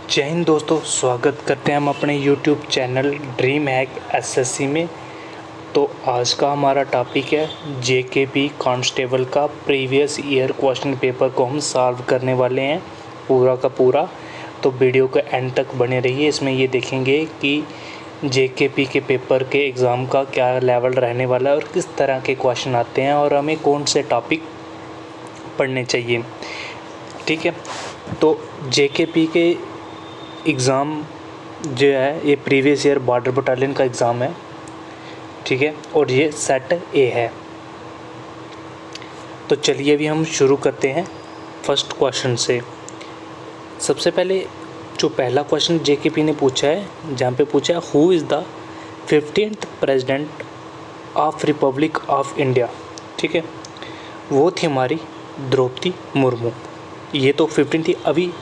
जय हिंद दोस्तों, स्वागत करते हैं हम अपने YouTube channel dream hack SSC में। तो आज का हमारा टॉपिक है जेकेपी कांस्टेबल का प्रीवियस ईयर क्वेश्चन पेपर को हम सॉल्व करने वाले हैं पूरा का पूरा। तो वीडियो के एंड तक बने रहिए। इसमें ये देखेंगे कि जेकेपी के पेपर के एग्ज़ाम का क्या लेवल रहने वाला है और किस तरह के क्वेश्चन आते हैं और हमें कौन से टॉपिक पढ़ने चाहिए। ठीक है, तो जेकेपी के एग्ज़ाम जो है ये प्रीवियस ईयर बॉर्डर बटालियन का एग्ज़ाम है। ठीक है, और ये सेट ए है। तो चलिए अभी हम शुरू करते हैं फर्स्ट क्वेश्चन से। सबसे पहले जो पहला क्वेश्चन जेकेपी ने पूछा है, जहाँ पे पूछा है who is the 15th president of Republic of India. ठीक है, वो थी हमारी द्रौपदी मुर्मू। ये तो 15 थी। अभी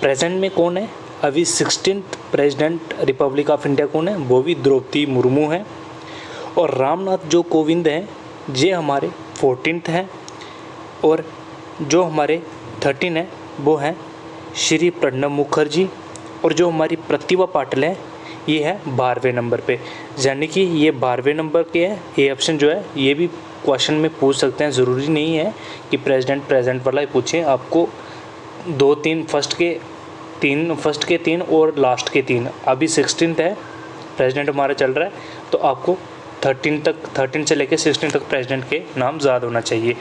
प्रेजेंट में कौन है? अभी 16th president Republic of India कौन है? वो भी द्रौपदी मुर्मू है। और रामनाथ जो कोविंद हैं ये हमारे 14th हैं। और जो हमारे 13 हैं वो हैं श्री प्रणब मुखर्जी। और जो हमारी प्रतिभा पाटिल है ये है 12वें नंबर पे, यानी कि ये 12वें नंबर के है। ये ऑप्शन जो है ये भी क्वेश्चन में पूछ सकते हैं। ज़रूरी नहीं है कि प्रेसिडेंट प्रेजेंट वाला ही पूछें, आपको 2-3 फर्स्ट के 3 और लास्ट के 3। अभी 16th है प्रेसिडेंट हमारा चल रहा है, तो आपको 13 से लेकर 16 तक प्रेसिडेंट के नाम याद होना चाहिए।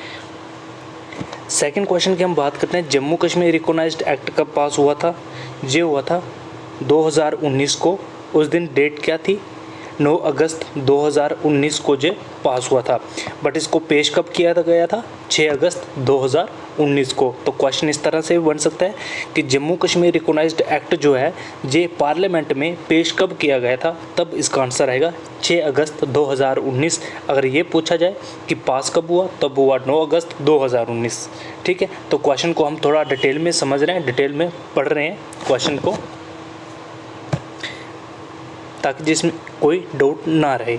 सेकंड क्वेश्चन की हम बात करते हैं, जम्मू कश्मीर रिकॉग्नाइज्ड एक्ट कब पास हुआ था? ये हुआ था 2019 को। उस दिन डेट क्या थी? 9 अगस्त 2019 को ये पास हुआ था। बट इसको पेश कब किया गया था? 6 अगस्त 2019 को। तो क्वेश्चन इस तरह से बन सकता है कि जम्मू कश्मीर रिकॉग्नाइज्ड एक्ट जो है ये पार्लियामेंट में पेश कब किया गया था, तब इसका आंसर आएगा 6 अगस्त 2019। अगर ये पूछा जाए कि पास कब हुआ, तब हुआ 9 अगस्त 2019। ठीक है, तो क्वेश्चन को हम थोड़ा डिटेल में समझ रहे हैं, डिटेल में पढ़ रहे हैं क्वेश्चन को, ताकि जिसमें कोई डाउट ना रहे।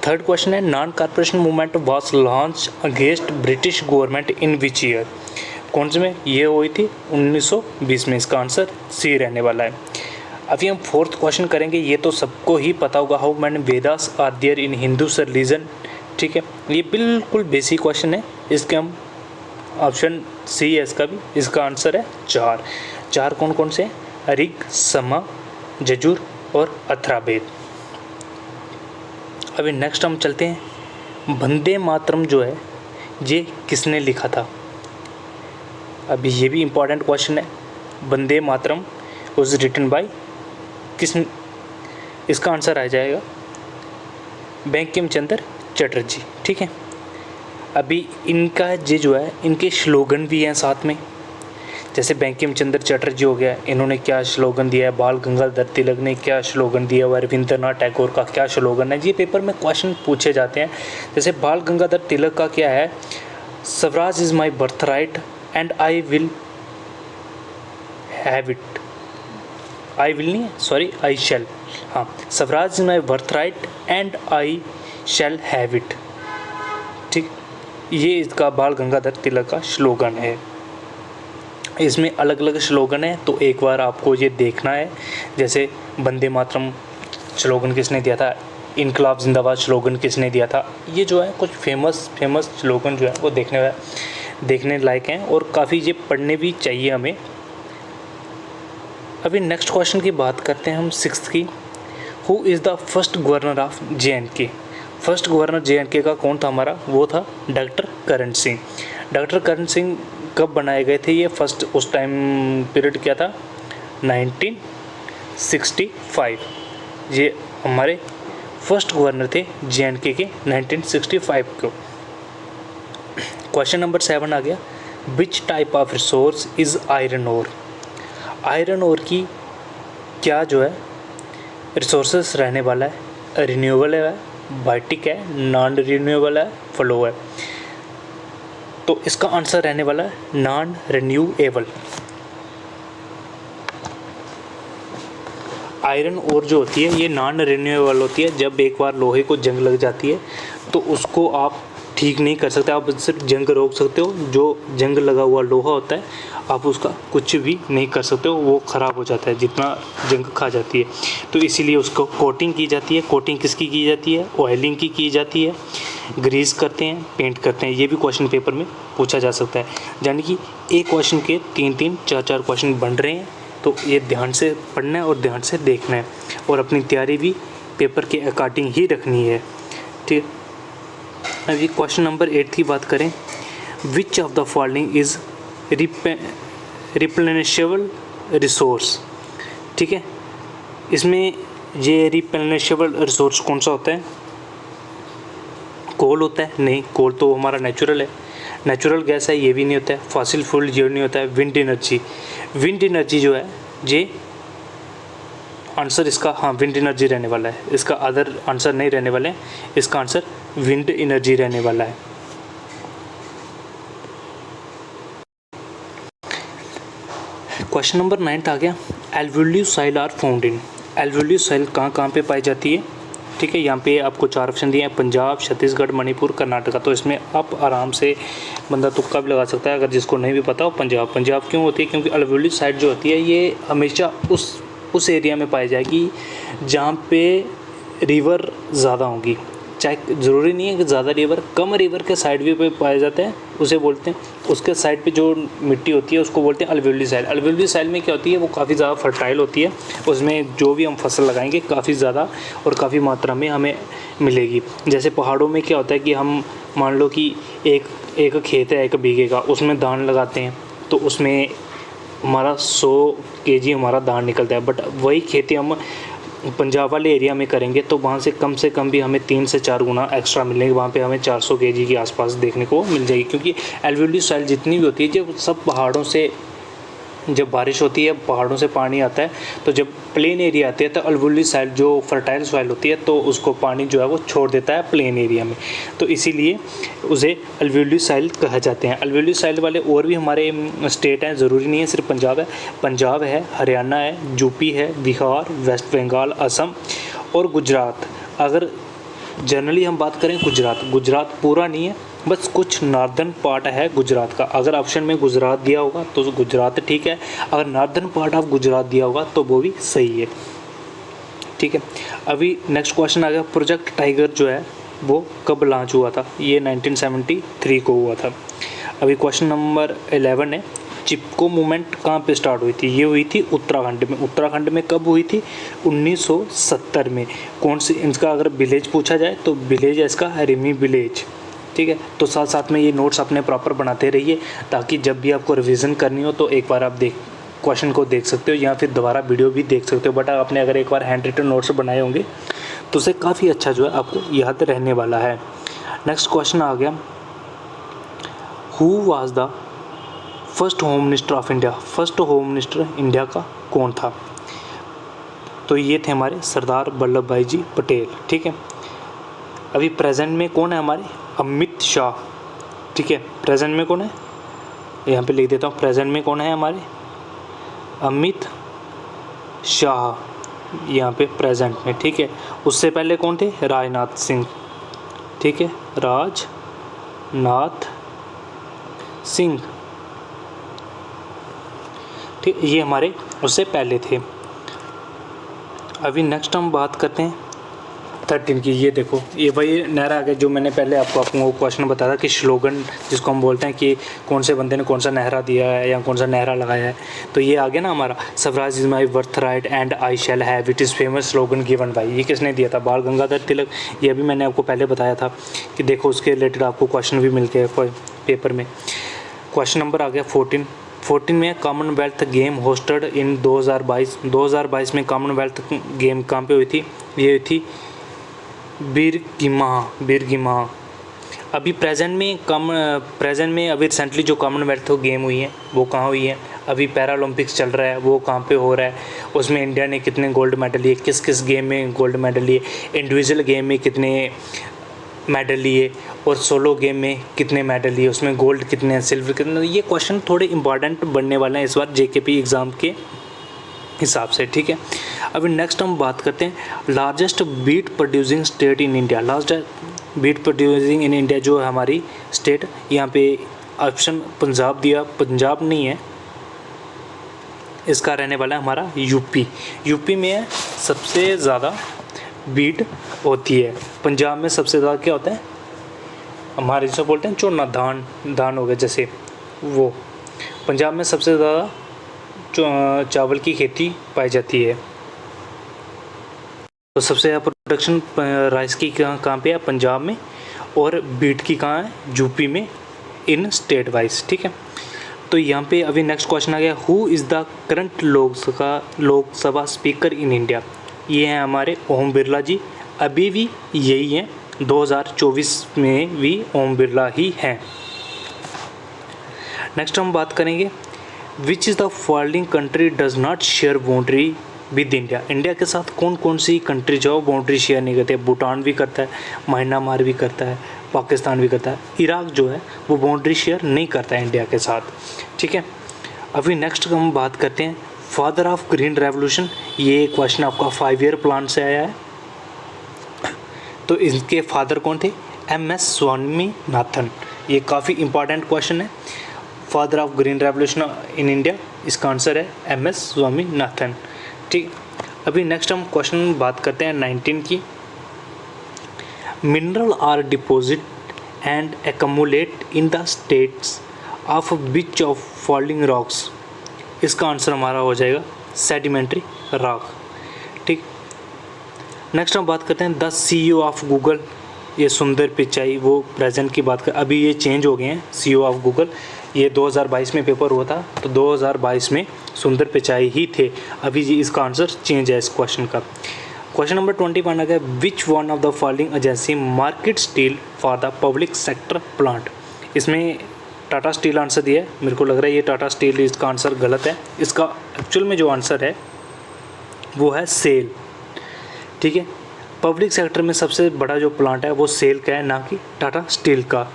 थर्ड क्वेश्चन है, non corporation movement was launch against British government in which year? कौन से में ये हुई थी? 1920 में। इसका आंसर सी रहने वाला है। अभी हम फोर्थ क्वेश्चन करेंगे। ये तो सबको ही पता होगा, how many Vedas are there in Hindu religion. ठीक है, ये बिल्कुल बेसिक क्वेश्चन है। इसके हम ऑप्शन सी है इसका भी, इसका आंसर है 4। कौन कौन से? ऋग, समा, यजुर और अथर्ववेद। अभी नेक्स्ट हम चलते हैं, वंदे मातरम जो है ये किसने लिखा था? अभी ये भी इम्पॉर्टेंट क्वेश्चन है। Vande Mataram was written by किस? इसका आंसर आ जाएगा बंकिम चंद्र चटर्जी। ठीक है, अभी इनका ये जो है इनके स्लोगन भी हैं साथ में। जैसे बंकिम चंद्र चटर्जी हो गया, इन्होंने क्या स्लोगन दिया है, बाल गंगाधर तिलक ने क्या स्लोगन दिया हुआ, रविंद्रनाथ टैगोर का क्या स्लोगन है। ये पेपर में क्वेश्चन पूछे जाते हैं। जैसे बाल गंगाधर तिलक का क्या है? Swaraj is my birth right and I will have it. I will नहीं, सॉरी, आई शैल। हाँ, Swaraj is my birth right and I shall have it. ठीक, ये इसका बाल गंगाधर तिलक का स्लोगन है। इसमें अलग अलग स्लोगन है, तो एक बार आपको ये देखना है। जैसे वंदे मातरम स्लोगन किसने दिया था, इनकलाब जिंदाबाद स्लोगन किसने दिया था। ये जो है कुछ फेमस स्लोगन जो है वो देखने लायक हैं और काफ़ी ये पढ़ने भी चाहिए हमें। अभी नेक्स्ट क्वेश्चन की बात करते हैं हम, 6th की। Who is the first governor of JNK? First governor JNK का कौन था हमारा? वो था डॉक्टर करण सिंह। डॉक्टर करण सिंह कब बनाए गए थे ये फर्स्ट? उस टाइम पीरियड क्या था? 1965। ये हमारे फर्स्ट गवर्नर थे JNK के 1965 को। क्वेश्चन नंबर 7 आ गया, which type of resource is iron ore? Iron ore की क्या जो है रिसोर्सेस रहने वाला है? रिन्यूएबल है, बायोटिक है, नॉन रिन्यूएबल है, फ्लो है। तो इसका आंसर रहने वाला है नॉन रिन्यूएबल। आयरन ओर जो होती है ये नॉन रिन्यूएबल होती है। जब एक बार लोहे को जंग लग जाती है तो उसको आप ठीक नहीं कर सकते, आप सिर्फ जंग रोक सकते हो। जो जंग लगा हुआ लोहा होता है आप उसका कुछ भी नहीं कर सकते हो, वो ख़राब हो जाता है जितना जंग खा जाती है। तो इसीलिए उसको कोटिंग की जाती है। कोटिंग किसकी की जाती है? ऑयलिंग की जाती है। ग्रीस करते हैं, पेंट करते हैं। ये भी क्वेश्चन पेपर में पूछा जा सकता है। यानी कि एक क्वेश्चन के 3-3, 4-4 क्वेश्चन बन रहे हैं। तो ये ध्यान से पढ़ना है और ध्यान से देखना है, और अपनी तैयारी भी पेपर के अकॉर्डिंग ही रखनी है। ठीक है, अभी क्वेश्चन नंबर 8 की बात करें। Which of the following is replenishable resource. ठीक है, इसमें ये रिप्लेनिशेबल रिसोर्स कौन सा होता है? कोल होता है? नहीं, कोल तो हमारा नेचुरल है। नेचुरल गैस है, ये भी नहीं होता है। फॉसिल फ्यूल ये नहीं होता है। विंड एनर्जी जो है, ये आंसर इसका, हाँ, विंड एनर्जी रहने वाला है। इसका अदर आंसर नहीं रहने वाला है, इसका आंसर विंड एनर्जी रहने वाला है। क्वेश्चन नंबर 9 आ गया। Alluvial soil are found in. Alluvial soil कहाँ पे पाई जाती है? ठीक है, यहाँ पे आपको 4 ऑप्शन दिए हैं, पंजाब, छत्तीसगढ़, मणिपुर, कर्नाटका। तो इसमें आप आराम से बंदा तुक्का भी लगा सकता है, अगर जिसको नहीं भी पता हो। पंजाब क्यों होती है? क्योंकि एल्वेोली साइड जो होती है ये हमेशा उस एरिया में पाई जाएगी जहाँ पे रिवर ज़्यादा होंगी। चाहे ज़रूरी नहीं है कि ज़्यादा रिवर, कम रिवर के साइड भी पे पाए जाते हैं, उसे बोलते हैं। उसके साइड पे जो मिट्टी होती है उसको बोलते हैं एल्वेोली साइल। एल्वेोली साइल में क्या होती है? वो काफ़ी ज़्यादा फर्टाइल होती है। उसमें जो भी हम फसल लगाएंगे काफ़ी ज़्यादा और काफ़ी मात्रा में हमें मिलेगी। जैसे पहाड़ों में क्या होता है कि हम मान लो कि एक खेत है 1 बीघे का, उसमें धान लगाते हैं तो उसमें हमारा 100 kg हमारा धान निकलता है। बट वही खेती हम पंजाब वाले एरिया में करेंगे तो वहाँ से कम भी हमें 3 से 4 गुना एक्स्ट्रा मिलेंगे। वहाँ पे हमें 400 kg के आसपास देखने को मिल जाएगी। क्योंकि एल्वेोली सॉइल जितनी भी होती है, जब सब पहाड़ों से, जब बारिश होती है पहाड़ों से पानी आता है, तो जब प्लेन एरिया आते हैं तो एल्वेोली सॉइल जो फर्टाइल सॉइल होती है तो उसको पानी जो है वो छोड़ देता है प्लेन एरिया में। तो इसीलिए उसे एल्वेोली सॉइल कहा जाते हैं। एल्वेोली सॉइल वाले और भी हमारे स्टेट हैं, ज़रूरी नहीं है सिर्फ पंजाब है, हरियाणा है, यूपी है, बिहार, वेस्ट बंगाल, असम और गुजरात। अगर जनरली हम बात करें गुजरात पूरा नहीं है, बस कुछ नॉर्दर्न पार्ट है गुजरात का। अगर ऑप्शन में गुजरात दिया होगा तो गुजरात ठीक है, अगर नॉर्दर्न पार्ट ऑफ गुजरात दिया होगा तो वो भी सही है। ठीक है, अभी नेक्स्ट क्वेश्चन आ गया। प्रोजेक्ट टाइगर जो है वो कब लॉन्च हुआ था? ये 1973 को हुआ था। अभी क्वेश्चन नंबर 11 है। चिपको मूवमेंट कहाँ पे स्टार्ट हुई थी? ये हुई थी उत्तराखंड में। उत्तराखंड में कब हुई थी? 1970 में। कौन सी, इसका अगर विलेज पूछा जाए तो विलेज है इसका रिमी विलेज। ठीक है, तो साथ साथ में ये नोट्स अपने प्रॉपर बनाते रहिए, ताकि जब भी आपको रिवीजन करनी हो तो एक बार आप क्वेश्चन को देख सकते हो या फिर दोबारा वीडियो भी देख सकते हो। बट आपने अगर एक बार हैंड रिटन नोट्स बनाए होंगे तो उसे काफ़ी अच्छा जो है आपको याद रहने वाला है। नेक्स्ट क्वेश्चन आ गया। Who was the first home minister of India? First home minister India का कौन था? तो ये थे हमारे सरदार वल्लभ भाई जी पटेल। ठीक है, अभी प्रेजेंट में कौन है हमारे? अमित शाह। ठीक है, प्रेजेंट में कौन है? यहाँ पे लिख देता हूँ, प्रेजेंट में कौन है हमारे? अमित शाह यहाँ पे प्रेजेंट में। ठीक है, उससे पहले कौन थे? राजनाथ सिंह। ठीक है, राजनाथ सिंह। ठीक, ये हमारे उससे पहले थे। अभी नेक्स्ट हम बात करते हैं 13 की। ये देखो, ये वही नारा आ गया जो मैंने पहले आपको क्वेश्चन बताया था कि स्लोगन जिसको हम बोलते हैं कि कौन से बंदे ने कौन सा नारा दिया है या कौन सा नारा लगाया है। तो ये आ गया ना हमारा, Swaraj is my birth right and I shall have it is famous slogan given by. ये किसने दिया था? बाल गंगाधर तिलक। ये भी मैंने आपको पहले बताया था कि देखो उसके रिलेटेड आपको क्वेश्चन भी मिल गए पेपर में। क्वेश्चन नंबर आ गया 14 में कॉमनवेल्थ गेम होस्टेड इन 2022 में कॉमनवेल्थ गेम कहाँ पे हुई थी? ये हुई थी बीरगिमा। अभी प्रेजेंट में अभी रिसेंटली जो कॉमनवेल्थ गेम हुई है वो कहाँ हुई है? अभी पैरालंपिक्स चल रहा है, वो कहाँ पे हो रहा है? उसमें इंडिया ने कितने गोल्ड मेडल लिए, किस गेम में गोल्ड मेडल लिए, इंडिविजुअल गेम में कितने मेडल लिए और सोलो गेम में कितने मेडल लिए, उसमें गोल्ड कितने, सिल्वर कितने। ये क्वेश्चन थोड़े इंपॉर्टेंट बनने वाले हैं इस बार जेकेपी एग्ज़ाम के हिसाब से। ठीक है, अभी नेक्स्ट हम बात करते हैं largest beet producing state in India. Beet producing in India जो है हमारी स्टेट, यहाँ पे ऑप्शन पंजाब दिया, पंजाब नहीं है, इसका रहने वाला है हमारा यूपी। यूपी में सबसे ज़्यादा बीट होती है। पंजाब में सबसे ज़्यादा क्या होता है, हमारे जिसे बोलते हैं चोना, धान हो गया जैसे, वो पंजाब में सबसे ज़्यादा चावल की खेती पाई जाती है। तो सबसे ज़्यादा प्रोडक्शन राइस की कहाँ पे है, पंजाब में, और बीट की कहाँ है, यूपी में, इन स्टेट वाइज। ठीक है, तो यहाँ पे अभी नेक्स्ट क्वेश्चन आ गया, who is the current Lok Sabha speaker in India. ये हैं हमारे ओम बिरला जी, अभी भी यही हैं, 2024 में भी ओम बिरला ही हैं। नेक्स्ट हम बात करेंगे, विच is the following country does not share boundary with India. India के साथ कौन कौन सी कंट्री जो बाउंड्री शेयर नहीं करते। भूटान भी करता है, म्यांमार भी करता है, पाकिस्तान भी करता है, इराक जो है वो बाउंड्री शेयर नहीं करता है इंडिया के साथ। ठीक है, अभी नेक्स्ट हम बात करते हैं, फादर ऑफ ग्रीन रेवोल्यूशन। ये क्वेश्चन आपका 5 ईयर प्लान से आया है, तो इनके फादर कौन थे, MS स्वामीनाथन। ये काफ़ी इंपॉर्टेंट क्वेश्चन है, father of green revolution in India, इसका आंसर है MS स्वामीनाथन। ठीक, अभी नेक्स्ट हम क्वेश्चन बात करते हैं 19 की, mineral are deposit and accumulate in the states of which of following rocks. इसका आंसर हमारा हो जाएगा सेडिमेंट्री रॉक। ठीक, नेक्स्ट हम बात करते हैं द CEO ऑफ गूगल। ये सुंदर पिचाई, वो प्रेजेंट की बात कर, अभी ये चेंज हो गए हैं CEO ऑफ गूगल। ये 2022 में पेपर हुआ था, तो 2022 में सुंदर पिचाई ही थे, अभी जी इसका आंसर चेंज है इस क्वेश्चन का। क्वेश्चन नंबर 21 आ गया, which one of the following agency market steel for the public sector plant. इसमें टाटा स्टील आंसर दिया है, मेरे को लग रहा है ये टाटा स्टील, इसका आंसर गलत है। इसका एक्चुअल में जो आंसर है वो है सेल। ठीक है, पब्लिक सेक्टर में सबसे बड़ा जो प्लांट है वो सेल का है, ना कि टाटा स्टील का।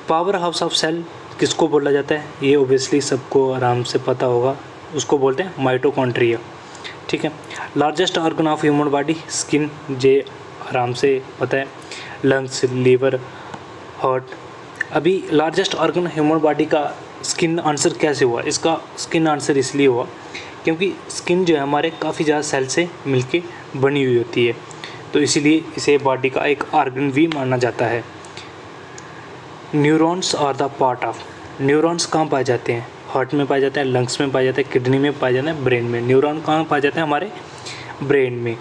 पावर हाउस ऑफ सेल किसको बोला जाता है, ये ओबियसली सबको आराम से पता होगा, उसको बोलते हैं माइटोकॉन्ड्रिया। ठीक है, largest organ of human body, skin, ये आराम से पता है, लंग्स, लीवर, हार्ट। अभी लार्जेस्ट ऑर्गन ह्यूमन बॉडी का स्किन आंसर कैसे हुआ, इसका स्किन आंसर इसलिए हुआ क्योंकि स्किन जो है हमारे काफ़ी ज़्यादा सेल से मिलके बनी हुई होती है, तो इसीलिए इसे बॉडी का एक ऑर्गन भी माना जाता है। Neurons are the part of, neurons कहाँ पाए जाते हैं, हार्ट में पाए जाते हैं, लंग्स में पाए जाते हैं, किडनी में पाए जाते हैं, ब्रेन में। न्यूरॉन कहाँ पाए जाते हैं, हमारे ब्रेन में।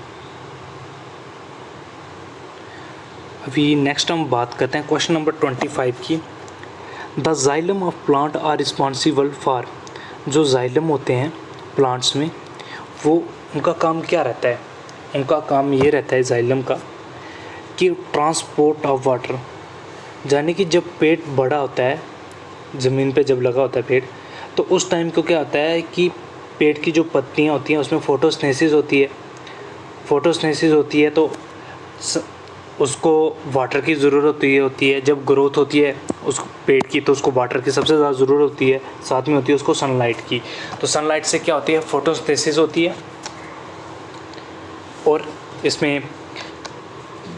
अभी नेक्स्ट हम बात करते हैं क्वेश्चन नंबर 25 की, the xylem of plant are responsible for. जो जाइलम होते हैं प्लांट्स में, वो उनका काम क्या रहता है, उनका काम ये रहता है जाइलम का कि ट्रांसपोर्ट ऑफ वाटर, यानी कि जब पेड़ बड़ा होता है, ज़मीन पे जब लगा होता है पेड़, तो उस टाइम को क्या होता है कि पेड़ की जो पत्तियाँ होती हैं उसमें फोटोसिंथेसिस होती है। फोटोसिंथेसिस होती है तो उसको वाटर की ज़रूरत होती है। जब ग्रोथ होती है उस पेड़ की तो उसको वाटर की सबसे ज़्यादा ज़रूरत होती है, साथ में होती है उसको सनलाइट की। तो सनलाइट से क्या होती है, फोटोसिंथेसिस होती है। और इसमें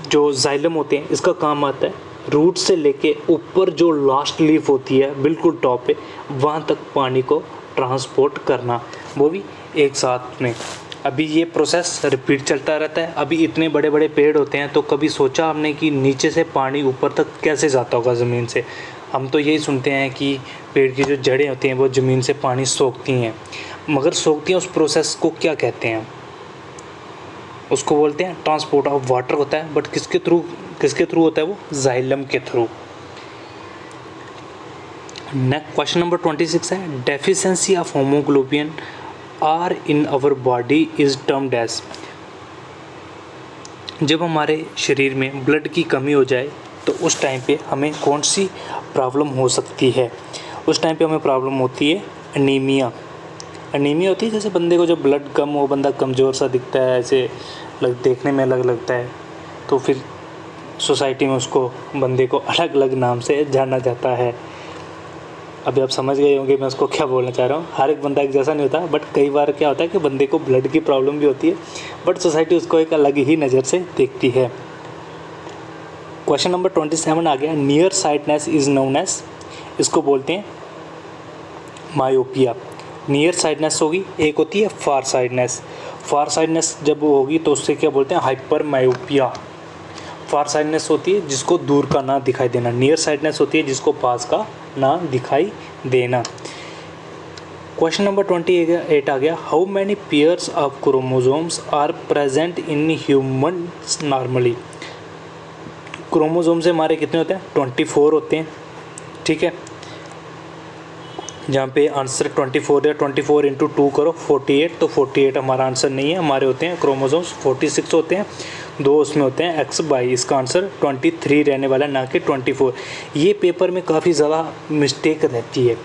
जो जाइलम होते हैं इसका काम आता है रूट से लेके ऊपर जो लास्ट लीफ होती है बिल्कुल टॉप पे, वहाँ तक पानी को ट्रांसपोर्ट करना, वो भी एक साथ में। अभी ये प्रोसेस रिपीट चलता रहता है। अभी इतने बड़े बड़े पेड़ होते हैं, तो कभी सोचा हमने कि नीचे से पानी ऊपर तक कैसे जाता होगा ज़मीन से। हम तो यही सुनते हैं कि पेड़ की जो जड़ें होती हैं वो ज़मीन से पानी सोखती हैं, मगर सोखती हैं उस प्रोसेस को क्या कहते हैं, उसको बोलते हैं ट्रांसपोर्ट ऑफ वाटर होता है। बट किसके थ्रू होता है, वो जाइलम के थ्रू। नेक्स्ट क्वेश्चन नंबर 26 है, deficiency of haemoglobin are in our body is termed as. जब हमारे शरीर में ब्लड की कमी हो जाए तो उस टाइम पे हमें कौन सी प्रॉब्लम हो सकती है। उस टाइम पे हमें प्रॉब्लम होती है एनीमिया। एनीमिया होती है जैसे बंदे को जब ब्लड कम हो, बंदा कमज़ोर सा दिखता है, ऐसे देखने में अलग लगता है, तो फिर सोसाइटी में उसको बंदे को अलग अलग नाम से जाना जाता है। अभी आप समझ गए होंगे मैं उसको क्या बोलना चाह रहा हूँ। हर एक बंदा एक जैसा नहीं होता, बट कई बार क्या होता है कि बंदे को ब्लड की प्रॉब्लम भी होती है, बट सोसाइटी उसको एक अलग ही नज़र से देखती है। क्वेश्चन नंबर 27 आ गया, near sightedness is known as, इसको बोलते हैं मायोपिया। नियर साइटनेस होगी, एक होती है फार साइटनेस। फार साइटनेस जब होगी तो उससे क्या बोलते हैं, हाइपर मायोपिया। फार साइटनेस होती है जिसको दूर का ना दिखाई देना, नियर साइटनेस होती है जिसको पास का ना दिखाई देना। क्वेश्चन नंबर 28 आ गया, how many pairs of chromosomes are present in humans normally. Chromosome से हमारे कितने होते हैं, 24 होते हैं, ठीक है। जहाँ पे आंसर 24 है, 24 इंटू 2 करो 48, तो 48 हमारा आंसर नहीं है, हमारे होते हैं क्रोमोसोम्स 46 होते हैं, 2 उसमें होते हैं एक्स वाई। इसका आंसर 23 रहने वाला है, ना कि 24। ये पेपर में काफ़ी ज़्यादा मिस्टेक रहती है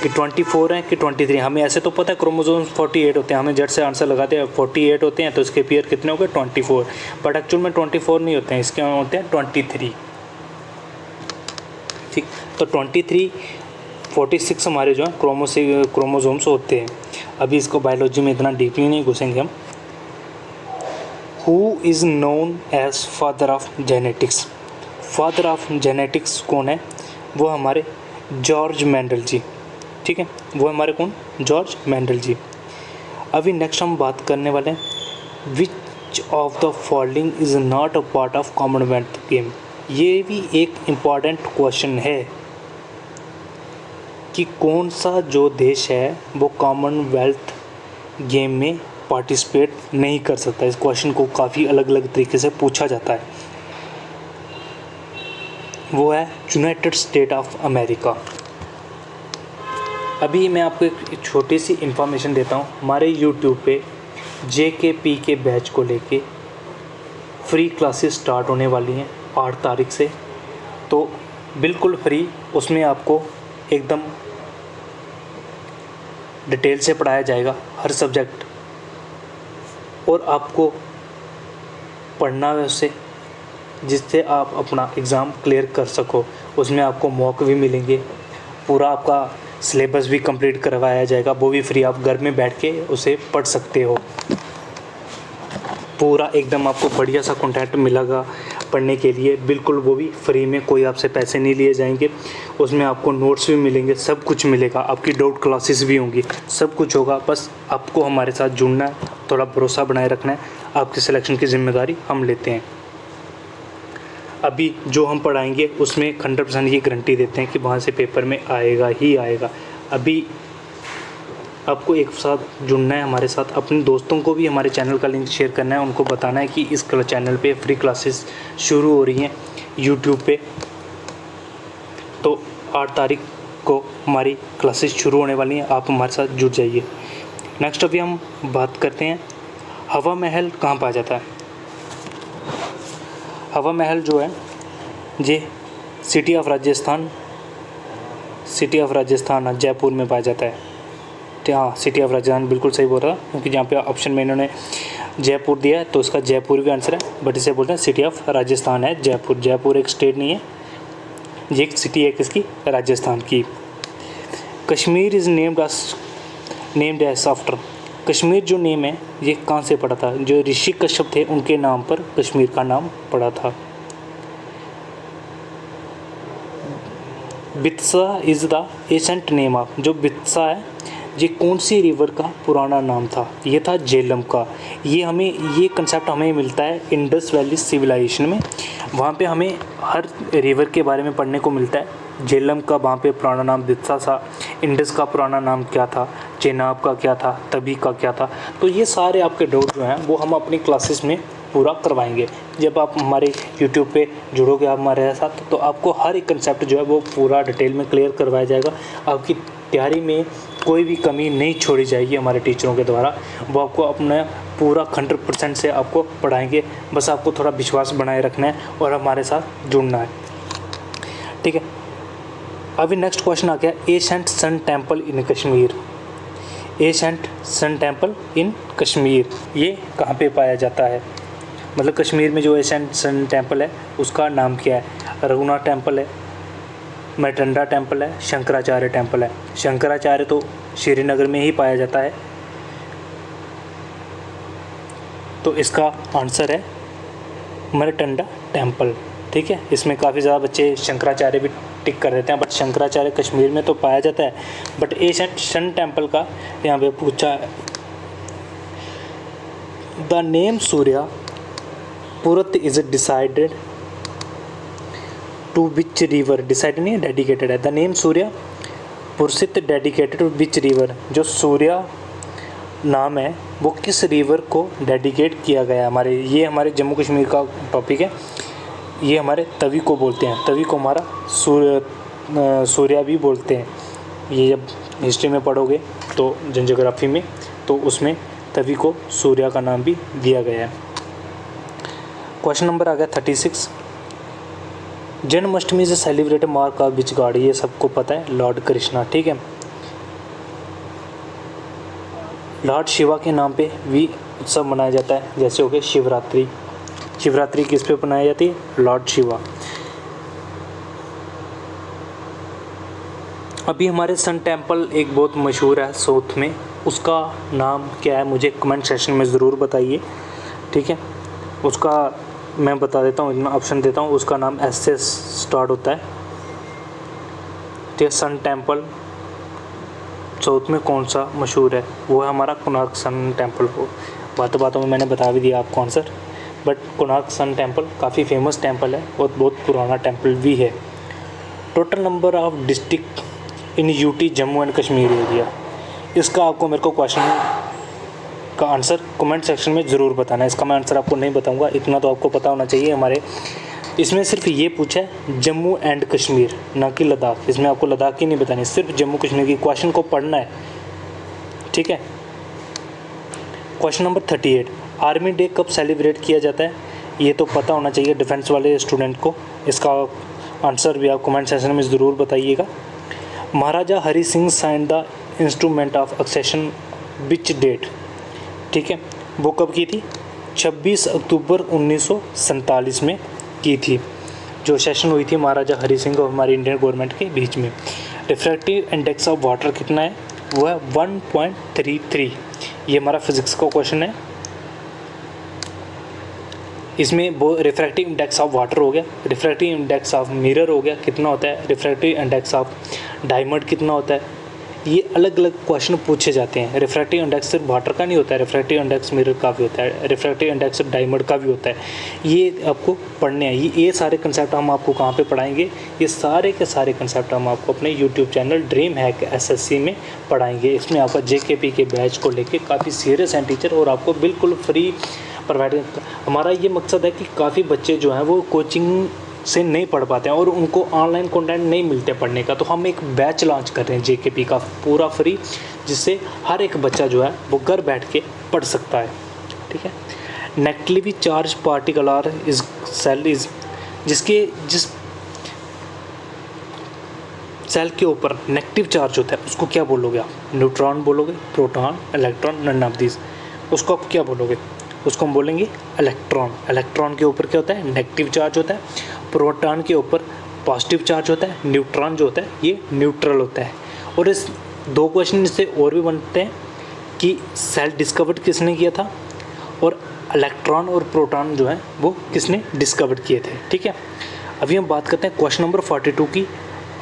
कि 24 है कि 23। हमें ऐसे तो पता है क्रोमोसोम्स 48 होते हैं, हमें जट से आंसर लगाते हैं 48 होते हैं, तो इसके पेयर कितने हो गए 24, बट एक्चुअल में 24 नहीं होते हैं, इसके होते हैं 23, ठीक। तो 23 46 हमारे जो हैं क्रोमोसोम्स होते हैं। अभी इसको बायोलॉजी में इतना डीपली नहीं घुसेंगे हम। Who is known as father of genetics. Father of genetics कौन है, वो हमारे जॉर्ज मेंडल जी, ठीक है, वो हमारे कौन, जॉर्ज मेंडल जी। अभी नेक्स्ट हम बात करने वाले हैं, विच of the following is not a part of Commonwealth game. ये भी एक इम्पॉर्टेंट क्वेश्चन है कि कौन सा जो देश है वो कॉमनवेल्थ गेम में पार्टिसिपेट नहीं कर सकता। इस क्वेश्चन को काफ़ी अलग अलग तरीके से पूछा जाता है, वो है यूनाइटेड स्टेट ऑफ अमेरिका। अभी मैं आपको एक छोटी सी इन्फॉर्मेशन देता हूँ, हमारे यूट्यूब पे JKP के बैच को लेके फ्री क्लासेस स्टार्ट होने वाली हैं 8 तारीख से, तो बिल्कुल फ्री, उसमें आपको एकदम डिटेल से पढ़ाया जाएगा हर सब्जेक्ट, और आपको पढ़ना है उससे, जिससे आप अपना एग्ज़ाम क्लियर कर सको। उसमें आपको मॉक भी मिलेंगे, पूरा आपका सिलेबस भी कंप्लीट करवाया जाएगा, वो भी फ्री, आप घर में बैठ के उसे पढ़ सकते हो। पूरा एकदम आपको बढ़िया सा कंटेंट मिलेगा पढ़ने के लिए, बिल्कुल वो भी फ्री में, कोई आपसे पैसे नहीं लिए जाएंगे। उसमें आपको नोट्स भी मिलेंगे, सब कुछ मिलेगा, आपकी डाउट क्लासेस भी होंगी, सब कुछ होगा। बस आपको हमारे साथ जुड़ना है, थोड़ा भरोसा बनाए रखना है, आपकी सिलेक्शन की जिम्मेदारी हम लेते हैं। अभी जो हम पढ़ाएंगे उसमें 100% ये गारंटी देते हैं कि वहाँ से पेपर में आएगा ही आएगा। अभी आपको एक साथ जुड़ना है हमारे साथ, अपने दोस्तों को भी हमारे चैनल का लिंक शेयर करना है, उनको बताना है कि इस चैनल पे फ्री क्लासेस शुरू हो रही हैं यूट्यूब पे। तो 8 तारीख को हमारी क्लासेस शुरू होने वाली हैं, आप हमारे साथ जुड़ जाइए। नेक्स्ट अभी हम बात करते हैं, हवा महल कहाँ पाया जाता है। हवा महल जो है ये सिटी ऑफ राजस्थान जयपुर में पाया जाता है। हाँ, सिटी ऑफ राजस्थान बिल्कुल सही बोल रहा, क्योंकि जहाँ पे ऑप्शन में इन्होंने जयपुर दिया है तो इसका जयपुर भी आंसर है, बट इसे बोलते हैं सिटी ऑफ राजस्थान है जयपुर। जयपुर एक स्टेट नहीं है, ये एक सिटी है किसकी, राजस्थान की। Kashmir is named as after. Kashmir जो नेम है ये कहाँ से पड़ा था, जो ऋषि कश्यप थे उनके नाम पर कश्मीर का नाम पड़ा था। बित्सा is the ancient name of, जो बित्सा है ये कौन सी रिवर का पुराना नाम था, ये था झेलम का। ये कंसेप्ट हमें मिलता है इंडस वैली सिविलाइजेशन में, वहाँ पे हमें हर रिवर के बारे में पढ़ने को मिलता है। झेलम का वहाँ पे पुराना नाम बित्सा था, इंडस का पुराना नाम क्या था, चेनाब का क्या था, तभी का क्या था। तो ये सारे आपके डाउट जो हैं वो हम अपनी क्लासेस में पूरा करवाएंगे। जब आप हमारे यूट्यूब पे जुड़ोगे आप हमारे साथ, तो आपको हर एक कंसेप्ट जो है वो पूरा डिटेल में क्लियर करवाया जाएगा। आपकी तैयारी में कोई भी कमी नहीं छोड़ी जाएगी हमारे टीचरों के द्वारा, वो आपको अपना पूरा 100% से आपको पढ़ाएंगे। बस आपको थोड़ा विश्वास बनाए रखना है और हमारे साथ जुड़ना है, ठीक है। अभी नेक्स्ट क्वेश्चन आ गया, ancient sun temple in Kashmir. Ancient sun temple in Kashmir ये कहाँ पे पाया जाता है, मतलब कश्मीर में जो एशिएंट सन टेम्पल है उसका नाम क्या है। रघुनाथ टेम्पल है, मैटंडा टेम्पल है, शंकराचार्य टेम्पल है। शंकराचार्य तो श्रीनगर में ही पाया जाता है, तो इसका आंसर है मैटंडा टेम्पल, ठीक है। इसमें काफ़ी ज़्यादा बच्चे शंकराचार्य भी टिक कर देते हैं, बट शंकराचार्य कश्मीर में तो पाया जाता है, बट एशियन सन टेम्पल का यहाँ पे पूछा है। The name Suryaputri is decided to which river, decided नहीं डेडिकेटेड है। The name Suryaputri dedicated to which river, जो सूर्या नाम है वो किस रिवर को डेडिकेट किया गया। हमारे जम्मू कश्मीर का टॉपिक है। ये हमारे तवी को बोलते हैं, तवी को हमारा सूर्या भी बोलते हैं। ये जब हिस्ट्री में पढ़ोगे तो जियोग्राफी में, तो उसमें तवी को सूर्या का नाम भी दिया गया है। क्वेश्चन नंबर आ गया 36। जन्माष्टमी से celebrated mark of which God, ये सबको पता है, लॉर्ड कृष्णा, ठीक है। लॉर्ड शिवा के नाम पे भी उत्सव मनाया जाता है, जैसे हो गया शिवरात्रि। शिवरात्रि किस पे मनाई जाती है, लॉर्ड शिवा। अभी हमारे सन टेम्पल एक बहुत मशहूर है साउथ में, उसका नाम क्या है मुझे कमेंट सेक्शन में ज़रूर बताइए, ठीक है। उसका मैं बता देता हूँ, इतना ऑप्शन देता हूँ। उसका नाम एस से स्टार्ट होता है, ठीक है। सन टेम्पल साउथ में कौन सा मशहूर है, वो है हमारा कोणार्क सन टेम्पल। को बातों में मैंने बता भी दिया आपको answer, but Konark sun temple काफ़ी फेमस टेम्पल है और बहुत पुराना टेम्पल भी है। Total number of district in UT Jammu and Kashmir area, इसका आपको मेरे को क्वेश्चन का आंसर कमेंट सेक्शन में ज़रूर बताना है। इसका मैं आंसर आपको नहीं बताऊंगा, इतना तो आपको पता होना चाहिए। हमारे इसमें सिर्फ ये पूछा है जम्मू एंड कश्मीर, ना कि लद्दाख। इसमें आपको लद्दाख ही नहीं बतानी, सिर्फ जम्मू कश्मीर की क्वेश्चन को पढ़ना है, ठीक है। क्वेश्चन नंबर 38, आर्मी डे कब सेलिब्रेट किया जाता है, ये तो पता होना चाहिए डिफेंस वाले स्टूडेंट को। इसका आंसर भी आप कमेंट सेक्शन में ज़रूर बताइएगा। Maharaja Hari Singh sign the instrument of accession which date, ठीक है, वो कब की थी, 26 अक्टूबर 1947 में की थी, जो सेशन हुई थी महाराजा हरि सिंह और हमारी इंडियन गवर्नमेंट के बीच में। रिफ्रैक्टिव इंडेक्स ऑफ वाटर कितना है, वो है 1.33। ये हमारा फिजिक्स का क्वेश्चन है। इसमें वो रिफ्रैक्टिव इंडेक्स ऑफ वाटर हो गया, रिफ्रैक्टिव इंडेक्स ऑफ मिरर हो गया, कितना होता है, रिफ्रैक्टिव इंडेक्स ऑफ डायमंड कितना होता है। ये अलग अलग क्वेश्चन पूछे जाते हैं। रिफ्रैक्टिव इंडेक्स सिर्फ वाटर का नहीं होता है, रिफ्रैक्टिव इंडेक्स मिरर का भी होता है, रिफ्रैक्टिव इंडेक्स डायमंड का भी होता है। ये आपको पढ़ने हैं। ये सारे कंसेप्ट हम आपको कहाँ पे पढ़ाएंगे, ये सारे के सारे कंसेप्ट हम आपको अपने YouTube channel dream hack SSC में पढ़ाएंगे। इसमें आपका जेकेपी के बैच को लेके काफ़ी सीरियस हैं टीचर, और आपको बिल्कुल फ्री प्रोवाइड। हमारा ये मकसद है कि काफ़ी बच्चे जो हैं वो कोचिंग से नहीं पढ़ पाते हैं और उनको ऑनलाइन कंटेंट नहीं मिलते पढ़ने का, तो हम एक बैच लॉन्च कर रहे हैं जेकेपी का पूरा फ्री, जिससे हर एक बच्चा जो है वो घर बैठ के पढ़ सकता है, ठीक है। Negatively charge particle are is cell is, जिस सेल के ऊपर नेगेटिव चार्ज होता है उसको क्या बोलोगे आप, न्यूट्रॉन बोलोगे, proton, electron, none of this, उसको आप क्या बोलोगे, उसको हम बोलेंगे इलेक्ट्रॉन। इलेक्ट्रॉन के ऊपर क्या होता है, नेगेटिव चार्ज होता है, प्रोटॉन के ऊपर पॉजिटिव चार्ज होता है, न्यूट्रॉन जो होता है ये न्यूट्रल होता है। और इस दो क्वेश्चन इससे और भी बनते हैं कि सेल डिस्कवर्ड किसने किया था, और इलेक्ट्रॉन और प्रोटॉन जो है वो किसने डिस्कवर्ड किए थे, ठीक है। अभी हम बात करते हैं क्वेश्चन नंबर 42 की,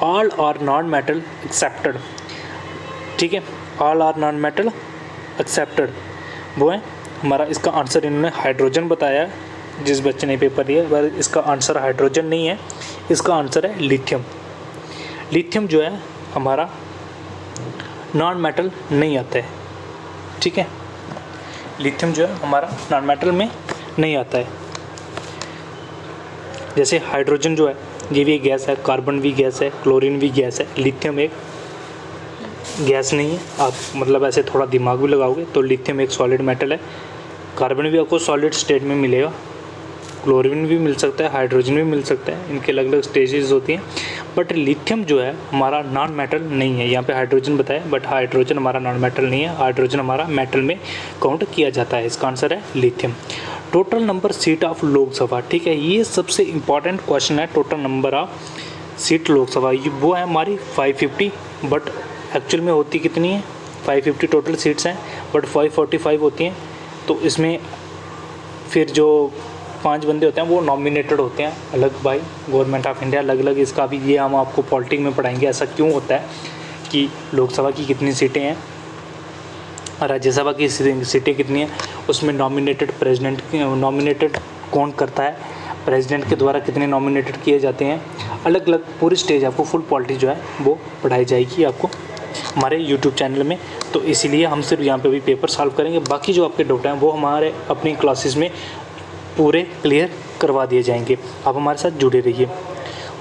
all are non metal excepted, ठीक है। All are non metal excepted वो है हमारा, इसका आंसर इन्होंने हाइड्रोजन बताया, जिस बच्चे ने पेपर दिया, पर इसका आंसर हाइड्रोजन नहीं है, इसका आंसर है लिथियम। लिथियम जो है हमारा नॉन मेटल नहीं आता है, ठीक है। लिथियम जो है हमारा नॉन मेटल में नहीं आता है। जैसे हाइड्रोजन जो है ये भी एक गैस है, कार्बन भी गैस है, क्लोरीन भी गैस है, लिथियम एक गैस नहीं है। आप मतलब ऐसे थोड़ा दिमाग भी लगाओगे तो लिथियम एक सॉलिड मेटल है। कार्बन भी आपको सॉलिड स्टेट में मिलेगा, क्लोरीन भी मिल सकता है, हाइड्रोजन भी मिल सकता है, इनके अलग अलग स्टेजेस होती हैं। बट लिथियम जो है हमारा नॉन मेटल नहीं है। यहाँ पे हाइड्रोजन बताया, बट हाइड्रोजन हमारा नॉन मेटल नहीं है, हाइड्रोजन हमारा मेटल में काउंट किया जाता है। इसका आंसर है lithium. Total number seat of Lok Sabha, ठीक है, ये सबसे इम्पॉर्टेंट क्वेश्चन है। Total number of seat Lok Sabha ये वो है हमारी 550, बट एक्चुअल में होती कितनी है, 550 टोटल सीट्स हैं, बट 545 होती हैं। तो इसमें फिर जो 5 बंदे होते हैं वो नॉमिनेटेड होते हैं अलग बाय गवर्नमेंट ऑफ इंडिया, अलग अलग इसका भी ये हम आपको पॉलिटिक्स में पढ़ाएंगे ऐसा क्यों होता है कि लोकसभा की कितनी सीटें हैं, राज्यसभा की सीटें कितनी हैं, उसमें नॉमिनेटेड कौन करता है, प्रेसिडेंट के द्वारा कितने नॉमिनेटेड किए जाते हैं, अलग अलग पूरी स्टेज आपको फुल पॉलिटिक्स जो है वो पढ़ाई जाएगी आपको हमारे यूट्यूब चैनल में। तो इसीलिए हम सिर्फ यहाँ पे भी पेपर सॉल्व करेंगे, बाकी जो आपके डाउट हैं वो हमारे अपनी क्लासेस में पूरे क्लियर करवा दिए जाएंगे। आप हमारे साथ जुड़े रहिए।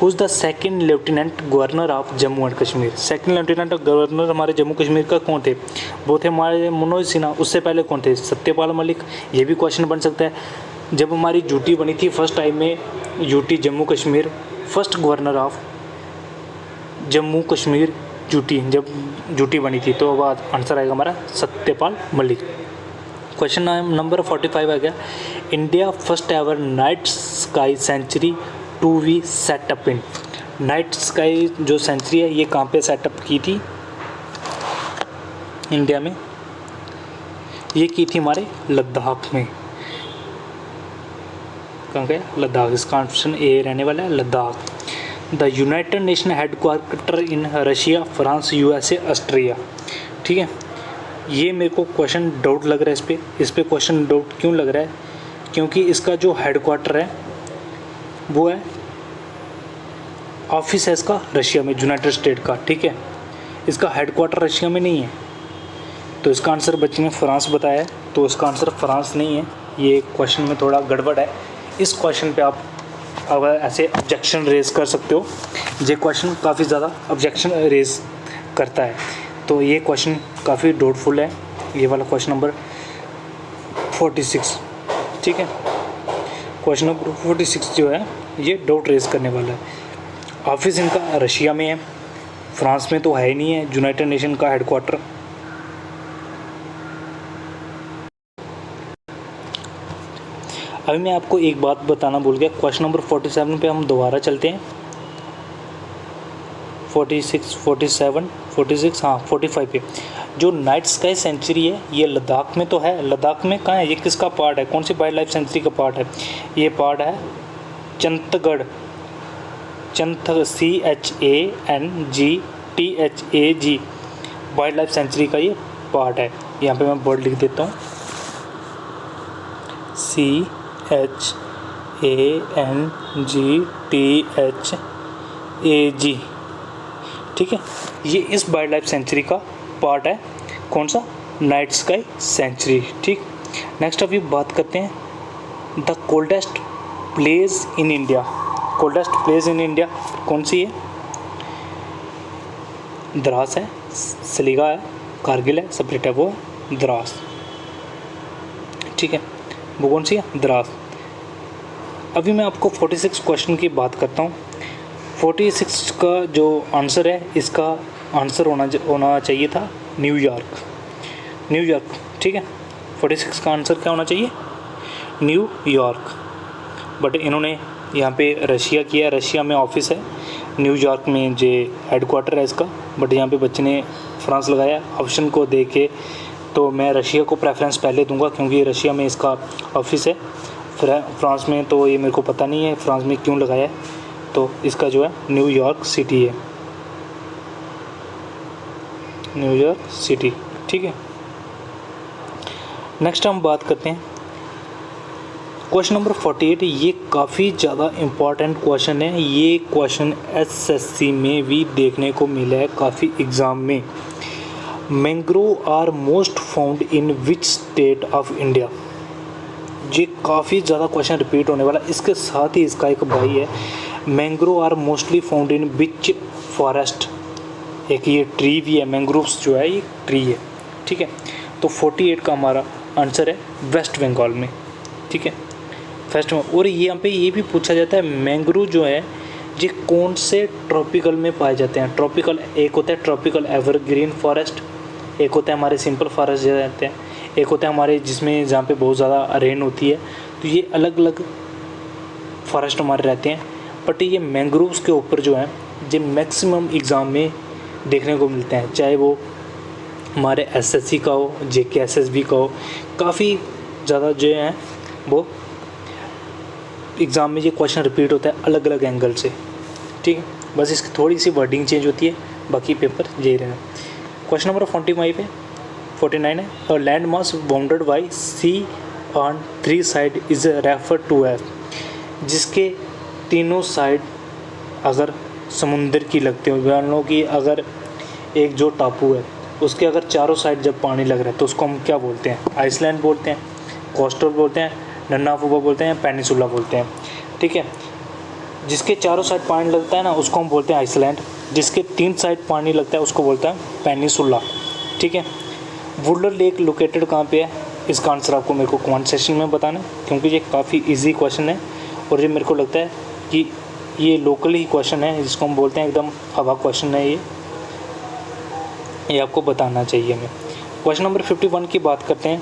Who is the second lieutenant governor of Jammu and Kashmir? Second lieutenant governor हमारे जम्मू कश्मीर का कौन थे? वो थे हमारे मनोज सिन्हा। उससे पहले कौन थे? सत्यपाल मलिक। ये भी क्वेश्चन बन सकता है। जब हमारी यूटी बनी थी फर्स्ट टाइम में, UT Jammu Kashmir, first governor of Jammu Kashmir UT, जब यूटी बनी थी तो बाद आंसर आएगा हमारा सत्यपाल मलिक। क्वेश्चन नंबर 45 आ गया। India first ever night sky sanctuary to be set up in? Night sky जो सेंचुरी है ये कहाँ पे सेटअप की थी इंडिया में? ये की थी हमारे लद्दाख में। कहाँ गया? लद्दाख। इसका ऑप्शन ए रहने वाला है, Ladakh. The United nation headquarter in Russia, France, USA, Austria. ठीक है, ये मेरे को क्वेश्चन डाउट लग रहा है इस पे क्वेश्चन डाउट क्यों लग रहा है? क्योंकि इसका जो हेडक्वार्टर है वो है, ऑफिस है इसका रशिया में, यूनाइटेड स्टेट का। ठीक है, इसका हेडक्वार्टर रशिया में नहीं है, तो इसका आंसर बच्चे ने फ्रांस बताया है, तो इसका आंसर फ्रांस नहीं है। ये क्वेश्चन में थोड़ा गड़बड़ है। इस क्वेश्चन पे आप अगर ऐसे ऑब्जेक्शन रेज कर सकते हो, ये क्वेश्चन काफ़ी ज़्यादा ऑब्जेक्शन रेज करता है, तो ये क्वेश्चन काफ़ी डाउटफुल है, ये वाला क्वेश्चन नंबर 46। ठीक है, क्वेश्चन नंबर 46 जो है ये डाउट रेज करने वाला है। ऑफिस इनका रशिया में है, फ्रांस में तो है ही नहीं है यूनाइटेड नेशन का हेडक्वार्टर। अभी मैं आपको एक बात बताना भूल गया, क्वेश्चन नंबर 47 पे हम दोबारा चलते हैं। 46, 47, 46, हाँ 45 पे जो नाइट स्काई सेंचुरी है ये लद्दाख में तो है। लद्दाख में कहाँ है? ये किसका पार्ट है? कौन सी वाइल्ड लाइफ सेंचुरी का पार्ट है? ये पार्ट है चंतगढ़, CHANGTHAG वाइल्ड लाइफ सेंचुरी का ये पार्ट है। यहाँ पे मैं बोर्ड लिख देता हूँ, CHANGTHAG। ठीक है, ये इस वाइल्ड लाइफ सेंचुरी का पार्ट है। कौन सा? Night sky sanctuary. ठीक, नेक्स्ट अभी बात करते हैं the coldest place in India. Coldest place in India कौन सी है? द्रास है, सिलिगा है, कारगिल है, सेपरेट है, वो है द्रास। ठीक है, वो कौन सी है? द्रास। अभी मैं आपको 46 क्वेश्चन की बात करता हूँ। 46 का जो आंसर है, इसका आंसर होना चाहिए था न्यूयॉर्क। ठीक है, 46 का आंसर क्या होना चाहिए? न्यूयॉर्क। बट इन्होंने यहाँ पे रशिया किया, रशिया में ऑफिस है, न्यूयॉर्क में जो हेडक्वार्टर है इसका, बट यहाँ पे बच्चे ने फ्रांस लगाया। ऑप्शन को देख के तो मैं रशिया को प्रेफरेंस पहले दूंगा क्योंकि रशिया में इसका ऑफिस है। फ्रांस में तो ये मेरे को पता नहीं है फ्रांस में क्यों लगाया है, तो इसका जो है न्यूयॉर्क सिटी है, न्यूयॉर्क सिटी। ठीक है, नेक्स्ट हम बात करते हैं क्वेश्चन नंबर 48। ये काफ़ी ज़्यादा इम्पॉर्टेंट क्वेश्चन है। ये क्वेश्चन SSC में भी देखने को मिला है काफ़ी एग्ज़ाम में। Mangrove are most found in which state of India? ये काफ़ी ज़्यादा क्वेश्चन रिपीट होने वाला है। इसके साथ ही इसका एक भाई है, mangrove are mostly found in which forest. एक ये ट्री भी है, मैंग्रोव्स जो है ये ट्री है। ठीक है, तो 48 का हमारा आंसर है वेस्ट बंगाल में। ठीक है, वेस्ट में। और यहाँ पे ये भी पूछा जाता है मैंग्रोव जो है ये कौन से ट्रॉपिकल में पाए जाते हैं? ट्रॉपिकल, एक होता है ट्रॉपिकल एवरग्रीन फॉरेस्ट, एक होता है हमारे सिंपल फॉरेस्ट जो रहते हैं, एक होता है हमारे जिसमें जहाँ पे बहुत ज़्यादा रेन होती है। तो ये अलग अलग फॉरेस्ट हमारे रहते हैं। बट ये मैंग्रोव्स के ऊपर जो है ये मैक्सिमम एग्ज़ाम में देखने को मिलते हैं, चाहे वो हमारे SSC का हो, JK SSB का हो, काफ़ी ज़्यादा जो है वो एग्ज़ाम में ये क्वेश्चन रिपीट होता है अलग अलग एंगल से, ठीक है। बस इसकी थोड़ी सी वर्डिंग चेंज होती है, बाकी पेपर यही रहेगा। क्वेश्चन नंबर 49 है, और land mass bounded by sea on 3 side is refer to as, जिसके तीनों साइड अगर समुंदर की लगते हो, मान लो कि अगर एक जो टापू है उसके अगर चारों साइड जब पानी लग रहा है तो उसको हम क्या बोलते हैं? आइसलैंड बोलते हैं, कोस्टल बोलते हैं, नन्ना फुबा बोलते हैं, पेनिसुला बोलते हैं, ठीक है। जिसके चारों साइड पानी लगता है ना उसको हम बोलते हैं आइसलैंड, जिसके 3 साइड पानी लगता है उसको बोलते हैं पेनिसुला, ठीक है। वुडलर लेक लोकेटेड कहाँ पे है? इसका आंसर आपको मेरे को कमेंट सेक्शन में बताना है, क्योंकि ये काफ़ी इजी क्वेश्चन है और ये मेरे को लगता है कि ये लोकल ही क्वेश्चन है, जिसको हम बोलते हैं एकदम हवा क्वेश्चन है ये आपको बताना चाहिए हमें। क्वेश्चन नंबर 51 की बात करते हैं